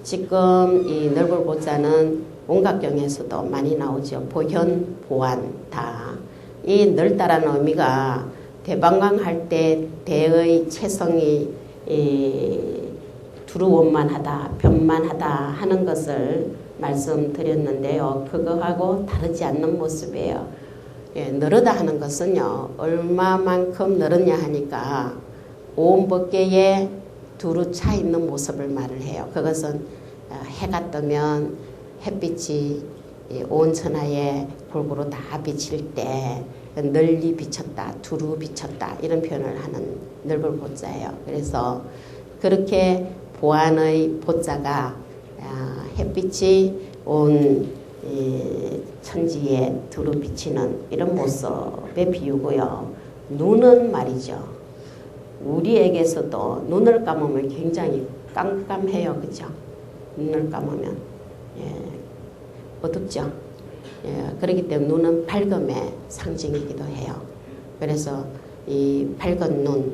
지금 이 넓을 보자는 원각경에서도 많이 나오죠. 보현, 보안 다. 이 넓다라는 의미가 대방광할 때 대의 체성이 두루원만하다, 변만하다 하는 것을 말씀드렸는데요. 그거하고 다르지 않는 모습이에요. 늘어다 하는 것은요, 얼마만큼 늘었냐 하니까 온 법계에 두루 차 있는 모습을 말을 해요. 그것은 해가 뜨면 햇빛이 온 천하에 골고루 다 비칠 때 널리 비쳤다, 두루 비쳤다 이런 표현을 하는 넓을 보자예요. 그래서 그렇게 보안의 보자가 햇빛이 온 천지에 두루 비치는 이런 모습에 비유고요. 눈은 말이죠. 우리에게서도 눈을 감으면 굉장히 깜깜해요. 그죠? 눈을 감으면 어둡죠. 그렇기 때문에 눈은 밝음의 상징이기도 해요. 그래서 이 밝은 눈,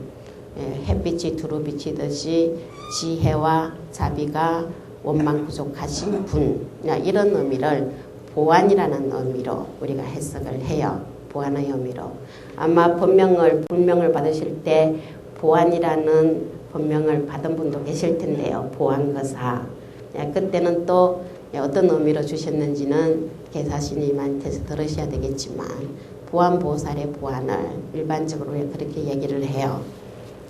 햇빛이 두루 비치듯이 지혜와 자비가 원망 부족하신 분, 이런 의미를 보안이라는 의미로 우리가 해석을 해요. 보안의 의미로. 아마 분명을 받으실 때 보안이라는 본명을 받은 분도 계실 텐데요. 보안거사. 그때는 또 어떤 의미로 주셨는지는 계사스님한테서 들으셔야 되겠지만 보안보살의 보안을 일반적으로 그렇게 얘기를 해요.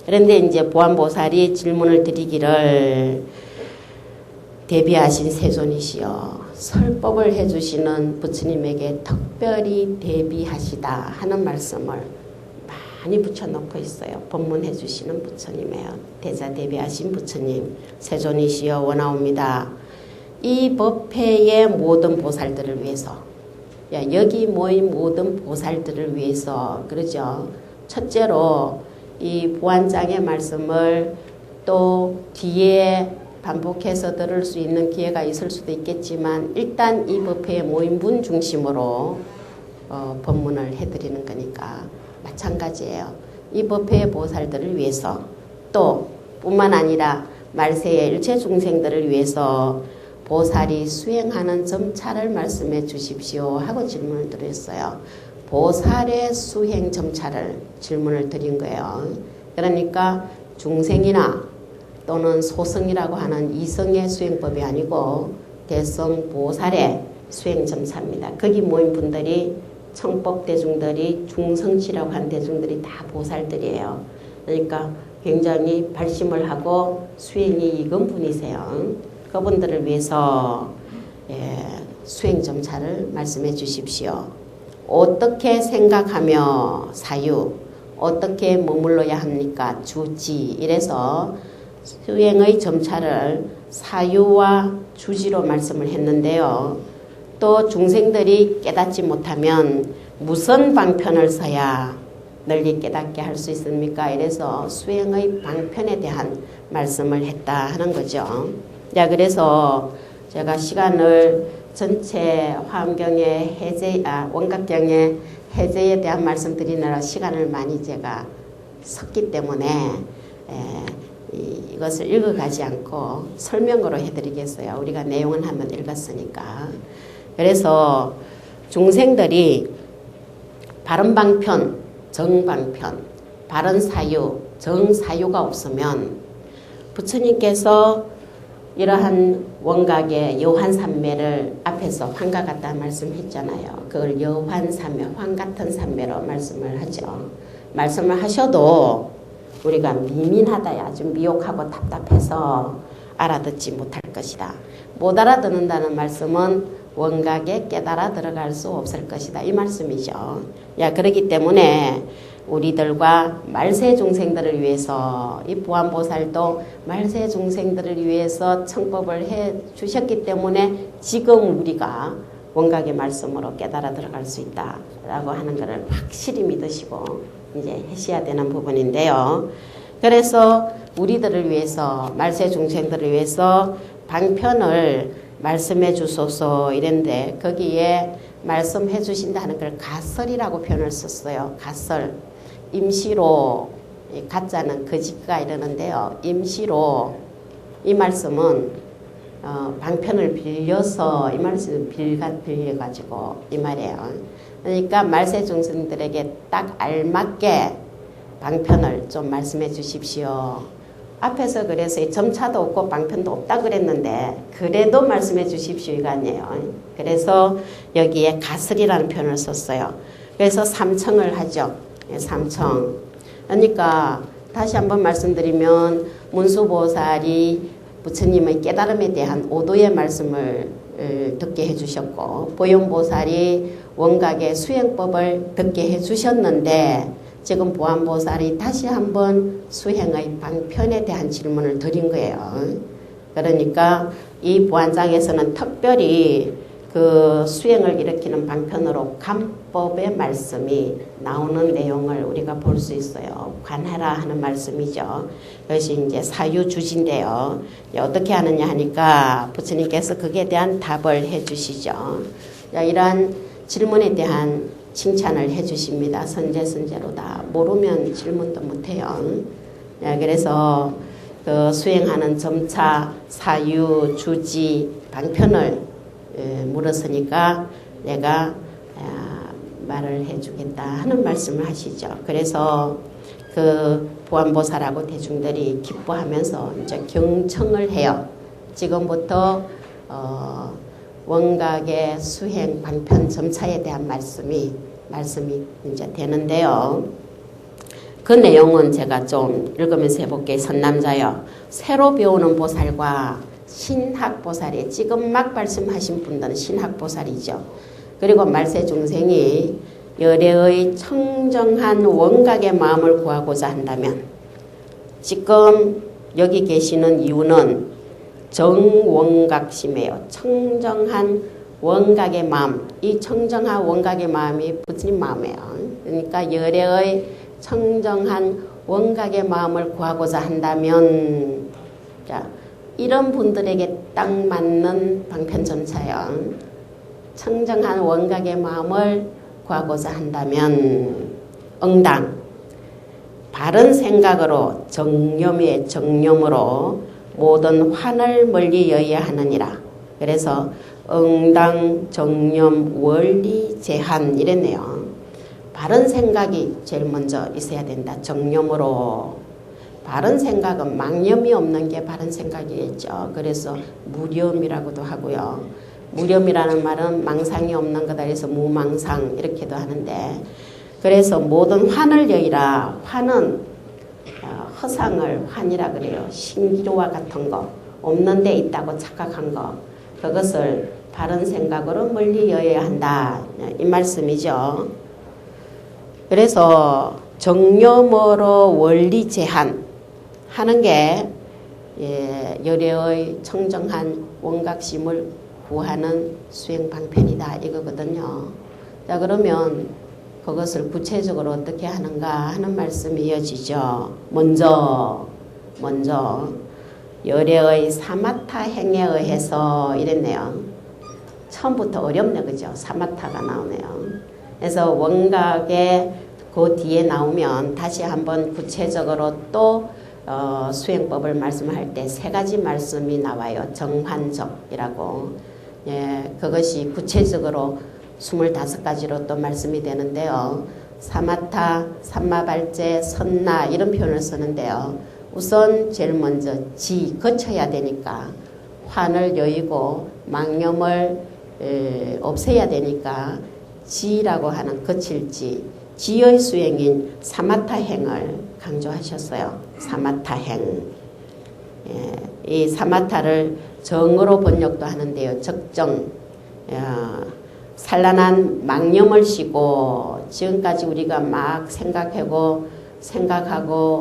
그런데 이제 보안보살이 질문을 드리기를 대비하신 세존이시여 설법을 해주시는 부처님에게 특별히 대비하시다 하는 말씀을 많이 붙여놓고 있어요. 법문해 주시는 부처님이에요. 대자 대비하신 부처님 세존이시여 원하옵니다. 이 법회의 모든 보살들을 위해서 여기 모인 모든 보살들을 위해서 그러죠. 첫째로 이 보안장의 말씀을 또 뒤에 반복해서 들을 수 있는 기회가 있을 수도 있겠지만 일단 이 법회에 모인 분 중심으로 법문을 해드리는 거니까 마찬가지예요. 이 법회의 보살들을 위해서 또 뿐만 아니라 말세의 일체 중생들을 위해서 보살이 수행하는 점차를 말씀해 주십시오 하고 질문을 드렸어요. 보살의 수행 점차를 질문을 드린 거예요. 그러니까 중생이나 또는 소승이라고 하는 이성의 수행법이 아니고 대성 보살의 수행 점차입니다. 거기 모인 분들이 청법 대중들이 중성치라고 한 대중들이 다 보살들이에요. 그러니까 굉장히 발심을 하고 수행이 익은 분이세요. 그분들을 위해서 수행 점차를 말씀해 주십시오. 어떻게 생각하며 사유, 어떻게 머물러야 합니까? 주지. 이래서 수행의 점차를 사유와 주지로 말씀을 했는데요. 또 중생들이 깨닫지 못하면 무슨 방편을 서야 널리 깨닫게 할 수 있습니까? 이래서 수행의 방편에 대한 말씀을 했다 하는 거죠. 자, 그래서 제가 시간을 전체 화엄경의 원각경의 해제에 대한 말씀 드리느라 시간을 많이 제가 섰기 때문에 이것을 읽어가지 않고 설명으로 해드리겠어요. 우리가 내용은 한번 읽었으니까. 그래서 중생들이 바른 방편, 정방편, 바른 사유, 정사유가 없으면 부처님께서 이러한 원각의 여환삼매를 앞에서 환과 같다 말씀했잖아요. 그걸 여환삼매, 환같은 삼매로 말씀을 하죠. 말씀을 하셔도 우리가 미민하다, 아주 미혹하고 답답해서 알아듣지 못할 것이다. 못 알아듣는다는 말씀은 원각에 깨달아 들어갈 수 없을 것이다. 이 말씀이죠. 그렇기 때문에 우리들과 말세 중생들을 위해서 이 부안보살도 말세 중생들을 위해서 청법을 해 주셨기 때문에 지금 우리가 원각의 말씀으로 깨달아 들어갈 수 있다라고 하는 것을 확실히 믿으시고 이제 하셔야 되는 부분인데요. 그래서 우리들을 위해서 말세 중생들을 위해서 방편을 말씀해 주소서 이랬는데 거기에 말씀해 주신다는 걸 가설이라고 표현을 썼어요. 가설. 임시로 가짜는 거짓가 이러는데요. 임시로 이 말씀은 방편을 빌려서 이 말씀은 빌려가지고 이 말이에요. 그러니까 말세 중생들에게 딱 알맞게 방편을 좀 말씀해 주십시오. 앞에서 그래서 점차도 없고 방편도 없다 그랬는데 그래도 말씀해 주십시오 이거 아니에요. 그래서 여기에 가설이라는 표현을 썼어요. 그래서 삼청을 하죠. 삼청. 그러니까 다시 한번 말씀드리면 문수보살이 부처님의 깨달음에 대한 오도의 말씀을 듣게 해주셨고 보현보살이 원각의 수행법을 듣게 해주셨는데 지금 보안보살이 다시 한번 수행의 방편에 대한 질문을 드린 거예요. 그러니까 이 보안장에서는 특별히 그 수행을 일으키는 방편으로 감법의 말씀이 나오는 내용을 우리가 볼 수 있어요. 관하라 하는 말씀이죠. 그것이 이제 사유주지인데요. 어떻게 하느냐 하니까 부처님께서 거기에 대한 답을 해주시죠. 이러한 질문에 대한 칭찬을 해주십니다. 선제선제로다. 모르면 질문도 못해요. 그래서 그 수행하는 점차 사유주지 방편을 물었으니까 내가 말을 해주겠다 하는 말씀을 하시죠. 그래서 그 보안보살하고 대중들이 기뻐하면서 이제 경청을 해요. 지금부터 원각의 수행 방편 점차에 대한 말씀이 이제 되는데요. 그 내용은 제가 좀 읽으면서 해볼게요. 선남자요. 새로 배우는 보살과 신학보살이 지금 막 말씀하신 분들은 신학보살이죠. 그리고 말세중생이 열애의 청정한 원각의 마음을 구하고자 한다면 지금 여기 계시는 이유는 정원각심이에요. 청정한 원각의 마음. 이 청정한 원각의 마음이 부처님 마음이에요. 그러니까 열애의 청정한 원각의 마음을 구하고자 한다면 자, 이런 분들에게 딱 맞는 방편점차예요. 청정한 원각의 마음을 구하고자 한다면 응당 바른 생각으로 정념의 정념으로 모든 환을 멀리 여야 하느니라. 그래서 응당 정념 원리 제한 이랬네요. 바른 생각이 제일 먼저 있어야 된다. 정념으로. 바른 생각은 망념이 없는 게 바른 생각이겠죠. 그래서 무념이라고도 하고요. 무념이라는 말은 망상이 없는 거다. 그래서 무망상 이렇게도 하는데 그래서 모든 환을 여의라. 환은 허상을 환이라 그래요. 신기루와 같은 거. 없는 데 있다고 착각한 거. 그것을 바른 생각으로 멀리 여어야 한다. 이 말씀이죠. 그래서 정념으로 원리 제한 하는 게 열애의 청정한 원각심을 구하는 수행 방편이다 이거거든요. 자 그러면 그것을 구체적으로 어떻게 하는가 하는 말씀이 이어지죠. 먼저 열애의 사마타 행에 의해서 이랬네요. 처음부터 어렵네 그죠? 사마타가 나오네요. 그래서 원각의 그 뒤에 나오면 다시 한번 구체적으로 또 수행법을 말씀할 때 세 가지 말씀이 나와요. 정환적이라고. 그것이 구체적으로 25가지로 또 말씀이 되는데요. 사마타, 삼마발제, 선나 이런 표현을 쓰는데요. 우선 제일 먼저 거쳐야 되니까 환을 여의고 망념을 없애야 되니까 지라고 하는 거칠지 지의 수행인 사마타행을 강조하셨어요. 사마타행. 이 사마타를 정으로 번역도 하는데요. 적정. 산란한 망념을 쉬고 지금까지 우리가 막 생각하고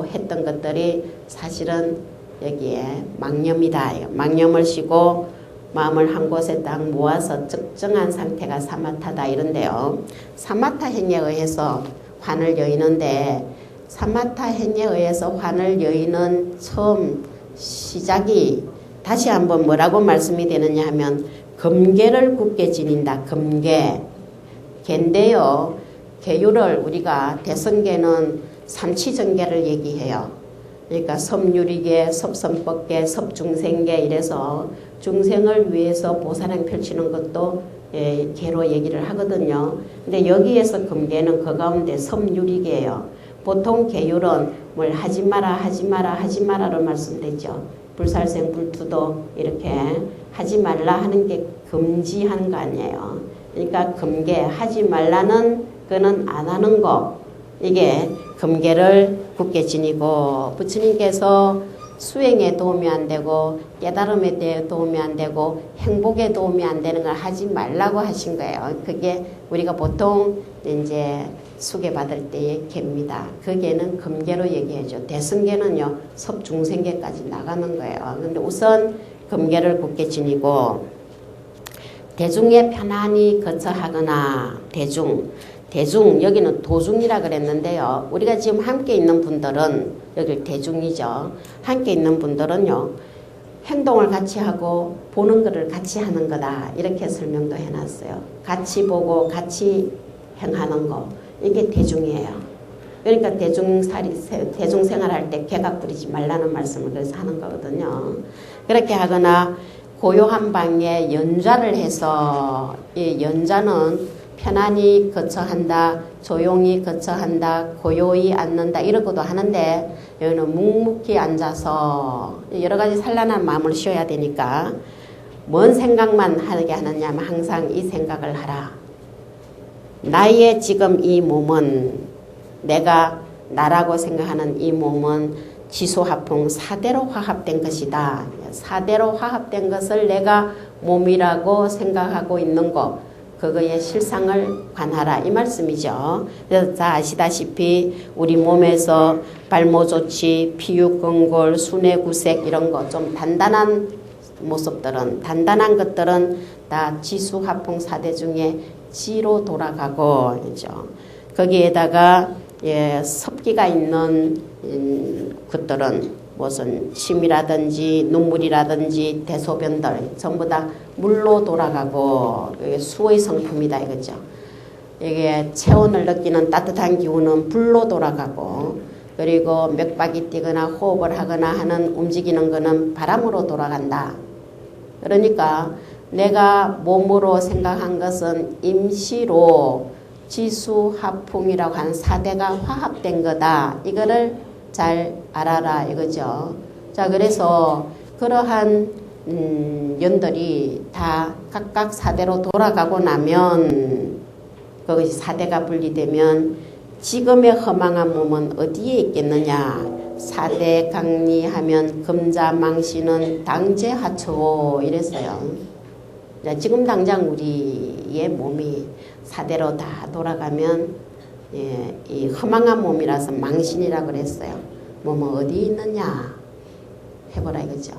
했던 것들이 사실은 여기에 망념이다. 망념을 쉬고 마음을 한 곳에 딱 모아서 적정한 상태가 사마타다 이런데요. 사마타 행에 의해서 환을 여의는데 사마타 행에 의해서 환을 여의는 처음 시작이 다시 한번 뭐라고 말씀이 되느냐 하면 금계를 굳게 지닌다. 금계. 개인데요. 계율을 우리가 대성계는 삼치정계를 얘기해요. 그러니까 섭유리계, 섭선법계, 섭중생계 이래서 중생을 위해서 보살행 펼치는 것도 계로 얘기를 하거든요. 근데 여기에서 금계는 그 가운데 섭유리계예요. 보통 계율은 뭘 하지 마라로 말씀되죠. 불살생 불투도 이렇게 하지 말라 하는 게 금지하는 거 아니에요. 그러니까 금계 하지 말라는 그는 안 하는 거 이게 금계를 굳게 지니고 부처님께서 수행에 도움이 안 되고 깨달음에 대해 도움이 안 되고 행복에 도움이 안 되는 걸 하지 말라고 하신 거예요. 그게 우리가 보통 이제 수계받을 때의 계입니다. 그 계는 금계로 얘기해줘. 대승계는요, 섭중생계까지 나가는 거예요. 근데 우선 금계를 굳게 지니고 대중에 편안히 거처하거나 대중 여기는 도중이라 그랬는데요. 우리가 지금 함께 있는 분들은 여기 대중이죠. 함께 있는 분들은요. 행동을 같이 하고 보는 것을 같이 하는 거다. 이렇게 설명도 해놨어요. 같이 보고 같이 행하는 거. 이게 대중이에요. 그러니까 대중생활할 때 개각 부리지 말라는 말씀을 그래서 하는 거거든요. 그렇게 하거나 고요한 방에 연좌를 해서 이 연좌는 편안히 거처한다, 조용히 거처한다, 고요히 앉는다 이러고도 하는데 여기는 묵묵히 앉아서 여러 가지 산란한 마음을 쉬어야 되니까 뭔 생각만 하게 하느냐 하면 항상 이 생각을 하라. 나의 지금 이 몸은 내가 나라고 생각하는 이 몸은 지소화풍 4대로 화합된 것이다. 4대로 화합된 것을 내가 몸이라고 생각하고 있는 것, 그거의 실상을 관하라 이 말씀이죠. 그래서 다 아시다시피 우리 몸에서 발모조치, 피육근골, 순회구색 이런 거 좀 단단한 모습들은 단단한 것들은 다 지수화풍 4대 중에 지로 돌아가고 있죠. 거기에다가 섭기가 있는 것들은 무슨 침이라든지 눈물이라든지 대소변들 전부 다 물로 돌아가고 이게 수의 성품이다 이거죠. 이게 체온을 느끼는 따뜻한 기운은 불로 돌아가고 그리고 맥박이 뛰거나 호흡을 하거나 하는 움직이는 거는 바람으로 돌아간다. 그러니까 내가 몸으로 생각한 것은 임시로 지수화풍이라고 한 4대가 화합된 거다. 이거를 잘 알아라 이거죠. 자, 그래서 그러한 연들이 다 각각 4대로 돌아가고 나면 그것이 4대가 분리되면 지금의 허망한 몸은 어디에 있겠느냐. 4대 강리하면 금자망신은 당제하초 이랬어요. 자, 지금 당장 우리의 몸이 4대로 다 돌아가면 이 허망한 몸이라서 망신이라고 그랬어요. 몸은 어디 있느냐 해보라 이거죠.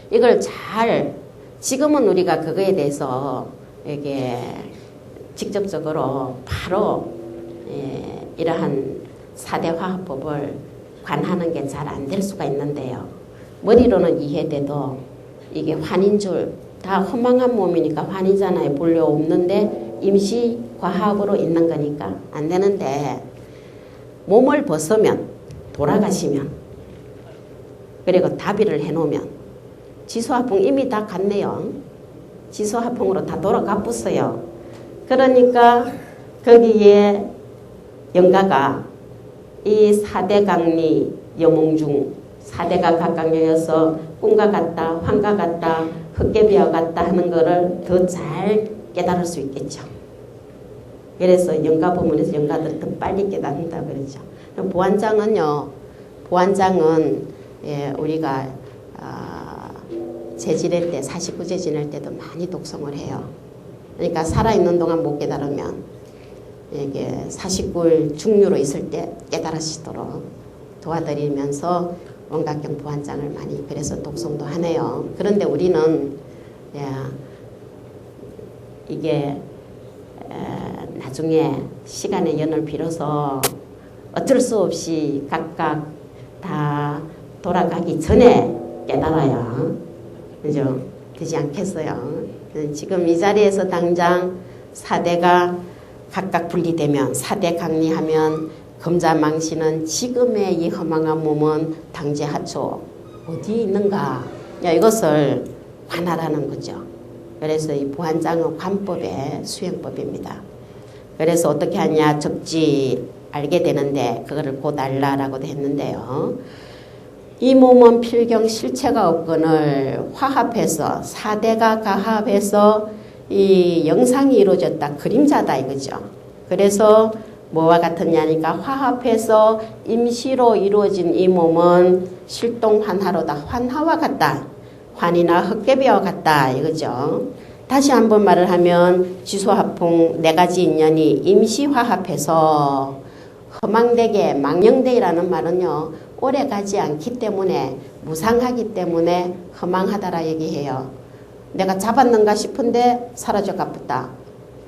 이걸 잘 지금은 우리가 그거에 대해서 이게 직접적으로 바로 이러한 4대 화합법을 관하는 게 잘 안 될 수가 있는데요. 머리로는 이해돼도 이게 환인 줄 다 허망한 몸이니까 환이잖아요. 본래 없는데 임시 과합으로 있는 거니까 안 되는데 몸을 벗으면 돌아가시면 그리고 다비를 해놓으면 지수화풍 이미 다 갔네요. 지수화풍으로 다 돌아가 붙어요. 그러니까 거기에 영가가 이 4대 강리 여몽중 4대가 각각 여여서 꿈과 같다, 환과 같다, 헛개비와 같다 하는 거를 더 잘 깨달을 수 있겠죠. 그래서 영가 부문에서 영가들 더 빨리 깨닫는다 그러죠. 보안장은요, 보안장은 우리가 제지낼 때 49제 지낼 때도 많이 독성을 해요. 그러니까 살아있는 동안 못 깨달으면 이게 49일 중류로 있을 때 깨달으시도록 도와드리면서 원각경 보안장을 많이 그래서 독성도 하네요. 그런데 우리는 이게 나중에 시간의 연을 빌어서 어쩔 수 없이 각각 다 돌아가기 전에 깨달아야 그죠? 되지 않겠어요. 지금 이 자리에서 당장 4대가 각각 분리되면 4대 강리하면 금자망신은 지금의 이 허망한 몸은 당제하초 어디 있는가 이것을 관하라는 거죠. 그래서 이 보안장은 관법의 수행법입니다. 그래서 어떻게 하냐 적지 알게 되는데 그거를 곧 알라라고도 했는데요. 이 몸은 필경 실체가 없거늘 화합해서 4대가 가합해서 이 영상이 이루어졌다. 그림자다 이거죠. 그래서 뭐와 같으냐니까 화합해서 임시로 이루어진 이 몸은 실동환화로다. 환화와 같다. 환이나 헛개비와 같다. 이거죠. 다시 한번 말을 하면 지소화풍 네 가지 인연이 임시화합해서 허망되게 망령되이라는 말은요. 오래 가지 않기 때문에 무상하기 때문에 허망하다라 얘기해요. 내가 잡았는가 싶은데 사라져 가쁘다.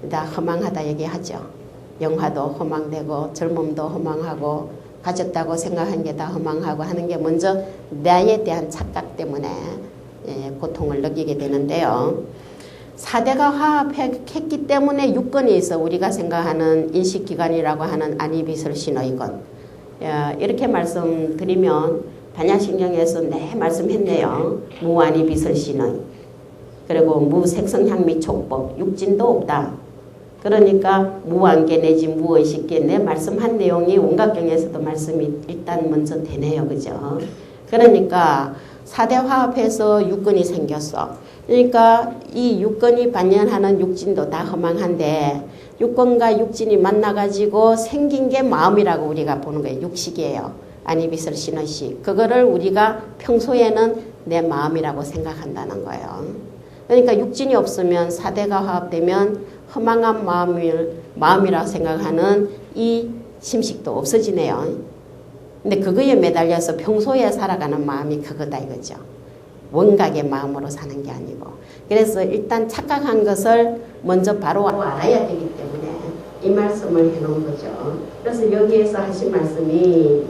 다 허망하다 얘기하죠. 영화도 허망되고 젊음도 허망하고 가졌다고 생각한 게 다 허망하고 하는 게 먼저 나에 대한 착각 때문에 고통을 느끼게 되는데요. 4대가 화합했기 때문에 육건이 있어 우리가 생각하는 인식기관이라고 하는 안이비설신의건. 이렇게 말씀드리면 반야신경에서 네 말씀했네요. 무안이비설신의. 그리고 무색성향미촉법. 육진도 없다. 그러니까 무안계 내지 무의식계 내 말씀한 내용이 온각경에서도 말씀이 일단 먼저 되네요. 그죠? 그러니까 4대 화합해서 육근이 생겼어. 그러니까 이 육근이 반연하는 육진도 다 허망한데 육근과 육진이 만나가지고 생긴 게 마음이라고 우리가 보는 거예요. 육식이에요. 아니비설 신의식. 그거를 우리가 평소에는 내 마음이라고 생각한다는 거예요. 그러니까 육진이 없으면 4대가 화합되면 허망한 마음이라고 생각하는 이 심식도 없어지네요. 근데 그거에 매달려서 평소에 살아가는 마음이 그거다 이거죠. 원각의 마음으로 사는 게 아니고. 그래서 일단 착각한 것을 먼저 바로 알아야 되기 때문에 이 말씀을 해놓은 거죠. 그래서 여기에서 하신 말씀이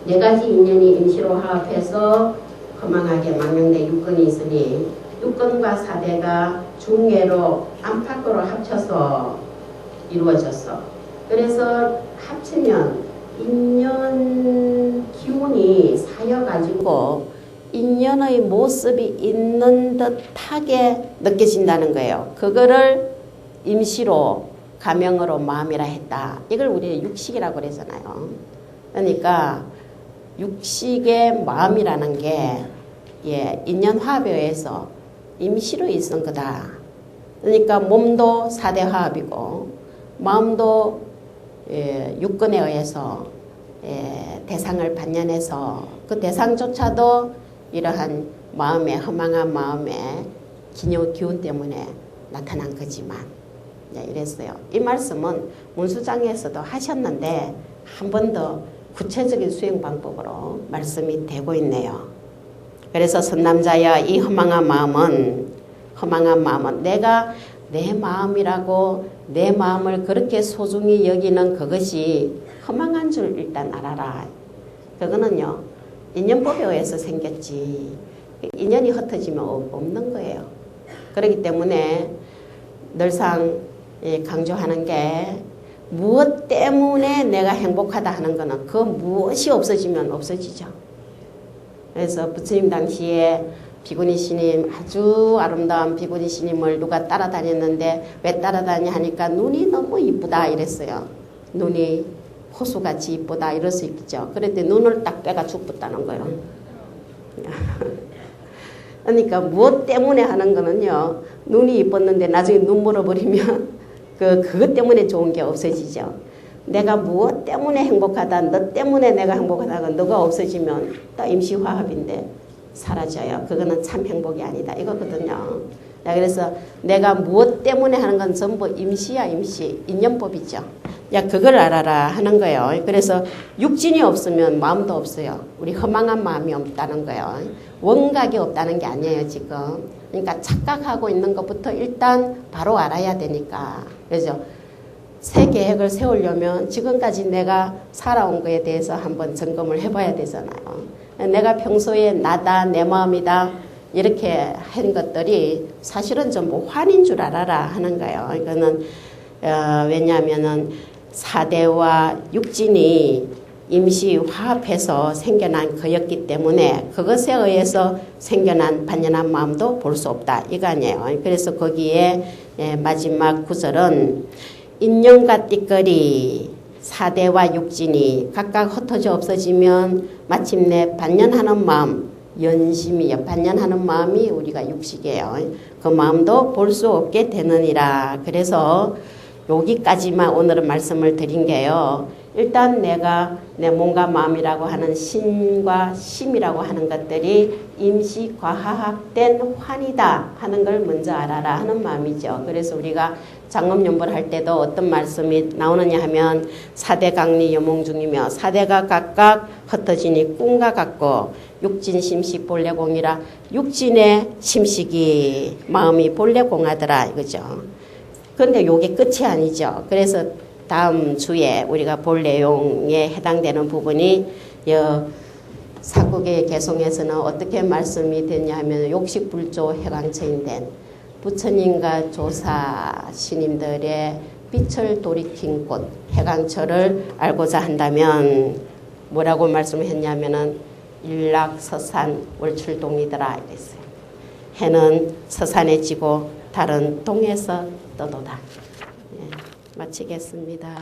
네 가지 인연이 임시로 화합해서 허망하게 망명된 육근이 있으니 육근과 4대가 중계로 안팎으로 합쳐서 이루어졌어. 그래서 합치면 인연 기운이 쌓여가지고 인연의 모습이 있는 듯하게 느껴진다는 거예요. 그거를 임시로 가명으로 마음이라 했다. 이걸 우리 육식이라고 그러잖아요. 그러니까 육식의 마음이라는 게 인연 화합에 의해서 임시로 있은 거다. 그러니까 몸도 4대 화합이고 마음도 육근에 의해서 대상을 반연해서 그 대상조차도 이러한 마음의 허망한 마음의 기운 때문에 나타난 거지만 이랬어요. 이 말씀은 문수장에서도 하셨는데 한 번 더 구체적인 수행 방법으로 말씀이 되고 있네요. 그래서 선남자여 이 허망한 마음은 내가 내 마음이라고 내 마음을 그렇게 소중히 여기는 그것이 허망한 줄 일단 알아라. 그거는요. 인연법에 의해서 생겼지. 인연이 흩어지면 없는 거예요. 그렇기 때문에 늘상 강조하는 게 무엇 때문에 내가 행복하다 하는 거는 그 무엇이 없어지면 없어지죠. 그래서 부처님 당시에 비구니 스님 아주 아름다운 비구니 스님을 누가 따라다녔는데 왜 따라다니 하니까 눈이 너무 이쁘다 이랬어요. 눈이 호수같이 이쁘다 이럴 수 있겠죠. 그랬더니 눈을 딱 빼가 죽었다는 거예요. 그러니까 무엇 때문에 하는 거는요. 눈이 이뻤는데 나중에 눈 물어버리면 그것 때문에 좋은 게 없어지죠. 내가 무엇 때문에 행복하다, 너 때문에 내가 행복하다가 너가 없어지면 또 임시화합인데 사라져요. 그거는 참 행복이 아니다. 이거거든요. 그래서 내가 무엇 때문에 하는 건 전부 임시야, 임시. 인연법이죠. 그걸 알아라 하는 거예요. 그래서 육진이 없으면 마음도 없어요. 우리 허망한 마음이 없다는 거예요. 원각이 없다는 게 아니에요, 지금. 그러니까 착각하고 있는 것부터 일단 바로 알아야 되니까. 그래서 새 계획을 세우려면 지금까지 내가 살아온 거에 대해서 한번 점검을 해봐야 되잖아요. 내가 평소에 나다, 내 마음이다 이렇게 한 것들이 사실은 전부 환인 줄 알아라 하는 거예요. 이거는 왜냐하면은 4대와 육진이 임시 화합해서 생겨난 거였기 때문에 그것에 의해서 생겨난 반연한 마음도 볼 수 없다. 이거 아니에요. 그래서 거기에 마지막 구절은 인연과 띠거리 4대와 육진이 각각 흩어져 없어지면 마침내 반연하는 마음, 연심이요. 반연하는 마음이 우리가 육식이에요. 그 마음도 볼 수 없게 되느니라. 그래서 여기까지만 오늘은 말씀을 드린 게요. 일단 내가 내 몸과 마음이라고 하는 신과 심이라고 하는 것들이 임시과학된 환이다 하는 걸 먼저 알아라 하는 마음이죠. 그래서 우리가 장엄연불 할 때도 어떤 말씀이 나오느냐 하면 사대강리 여몽중이며 사대가 각각 흩어지니 꿈과 같고 육진 심식 본래공이라 육진의 심식이 마음이 본래공하더라 이거죠. 그런데 요게 끝이 아니죠. 그래서 다음 주에 우리가 볼 내용에 해당되는 부분이 사국의 개송에서는 어떻게 말씀이 됐냐 하면 욕식불조 해광처인된 부처님과 조사 스님들의 빛을 돌이킨 곳 해광처를 알고자 한다면 뭐라고 말씀했냐면은 일락서산 월출동이더라 이랬어요. 해는 서산에 지고 달은 동에서 떠도다. 마치겠습니다.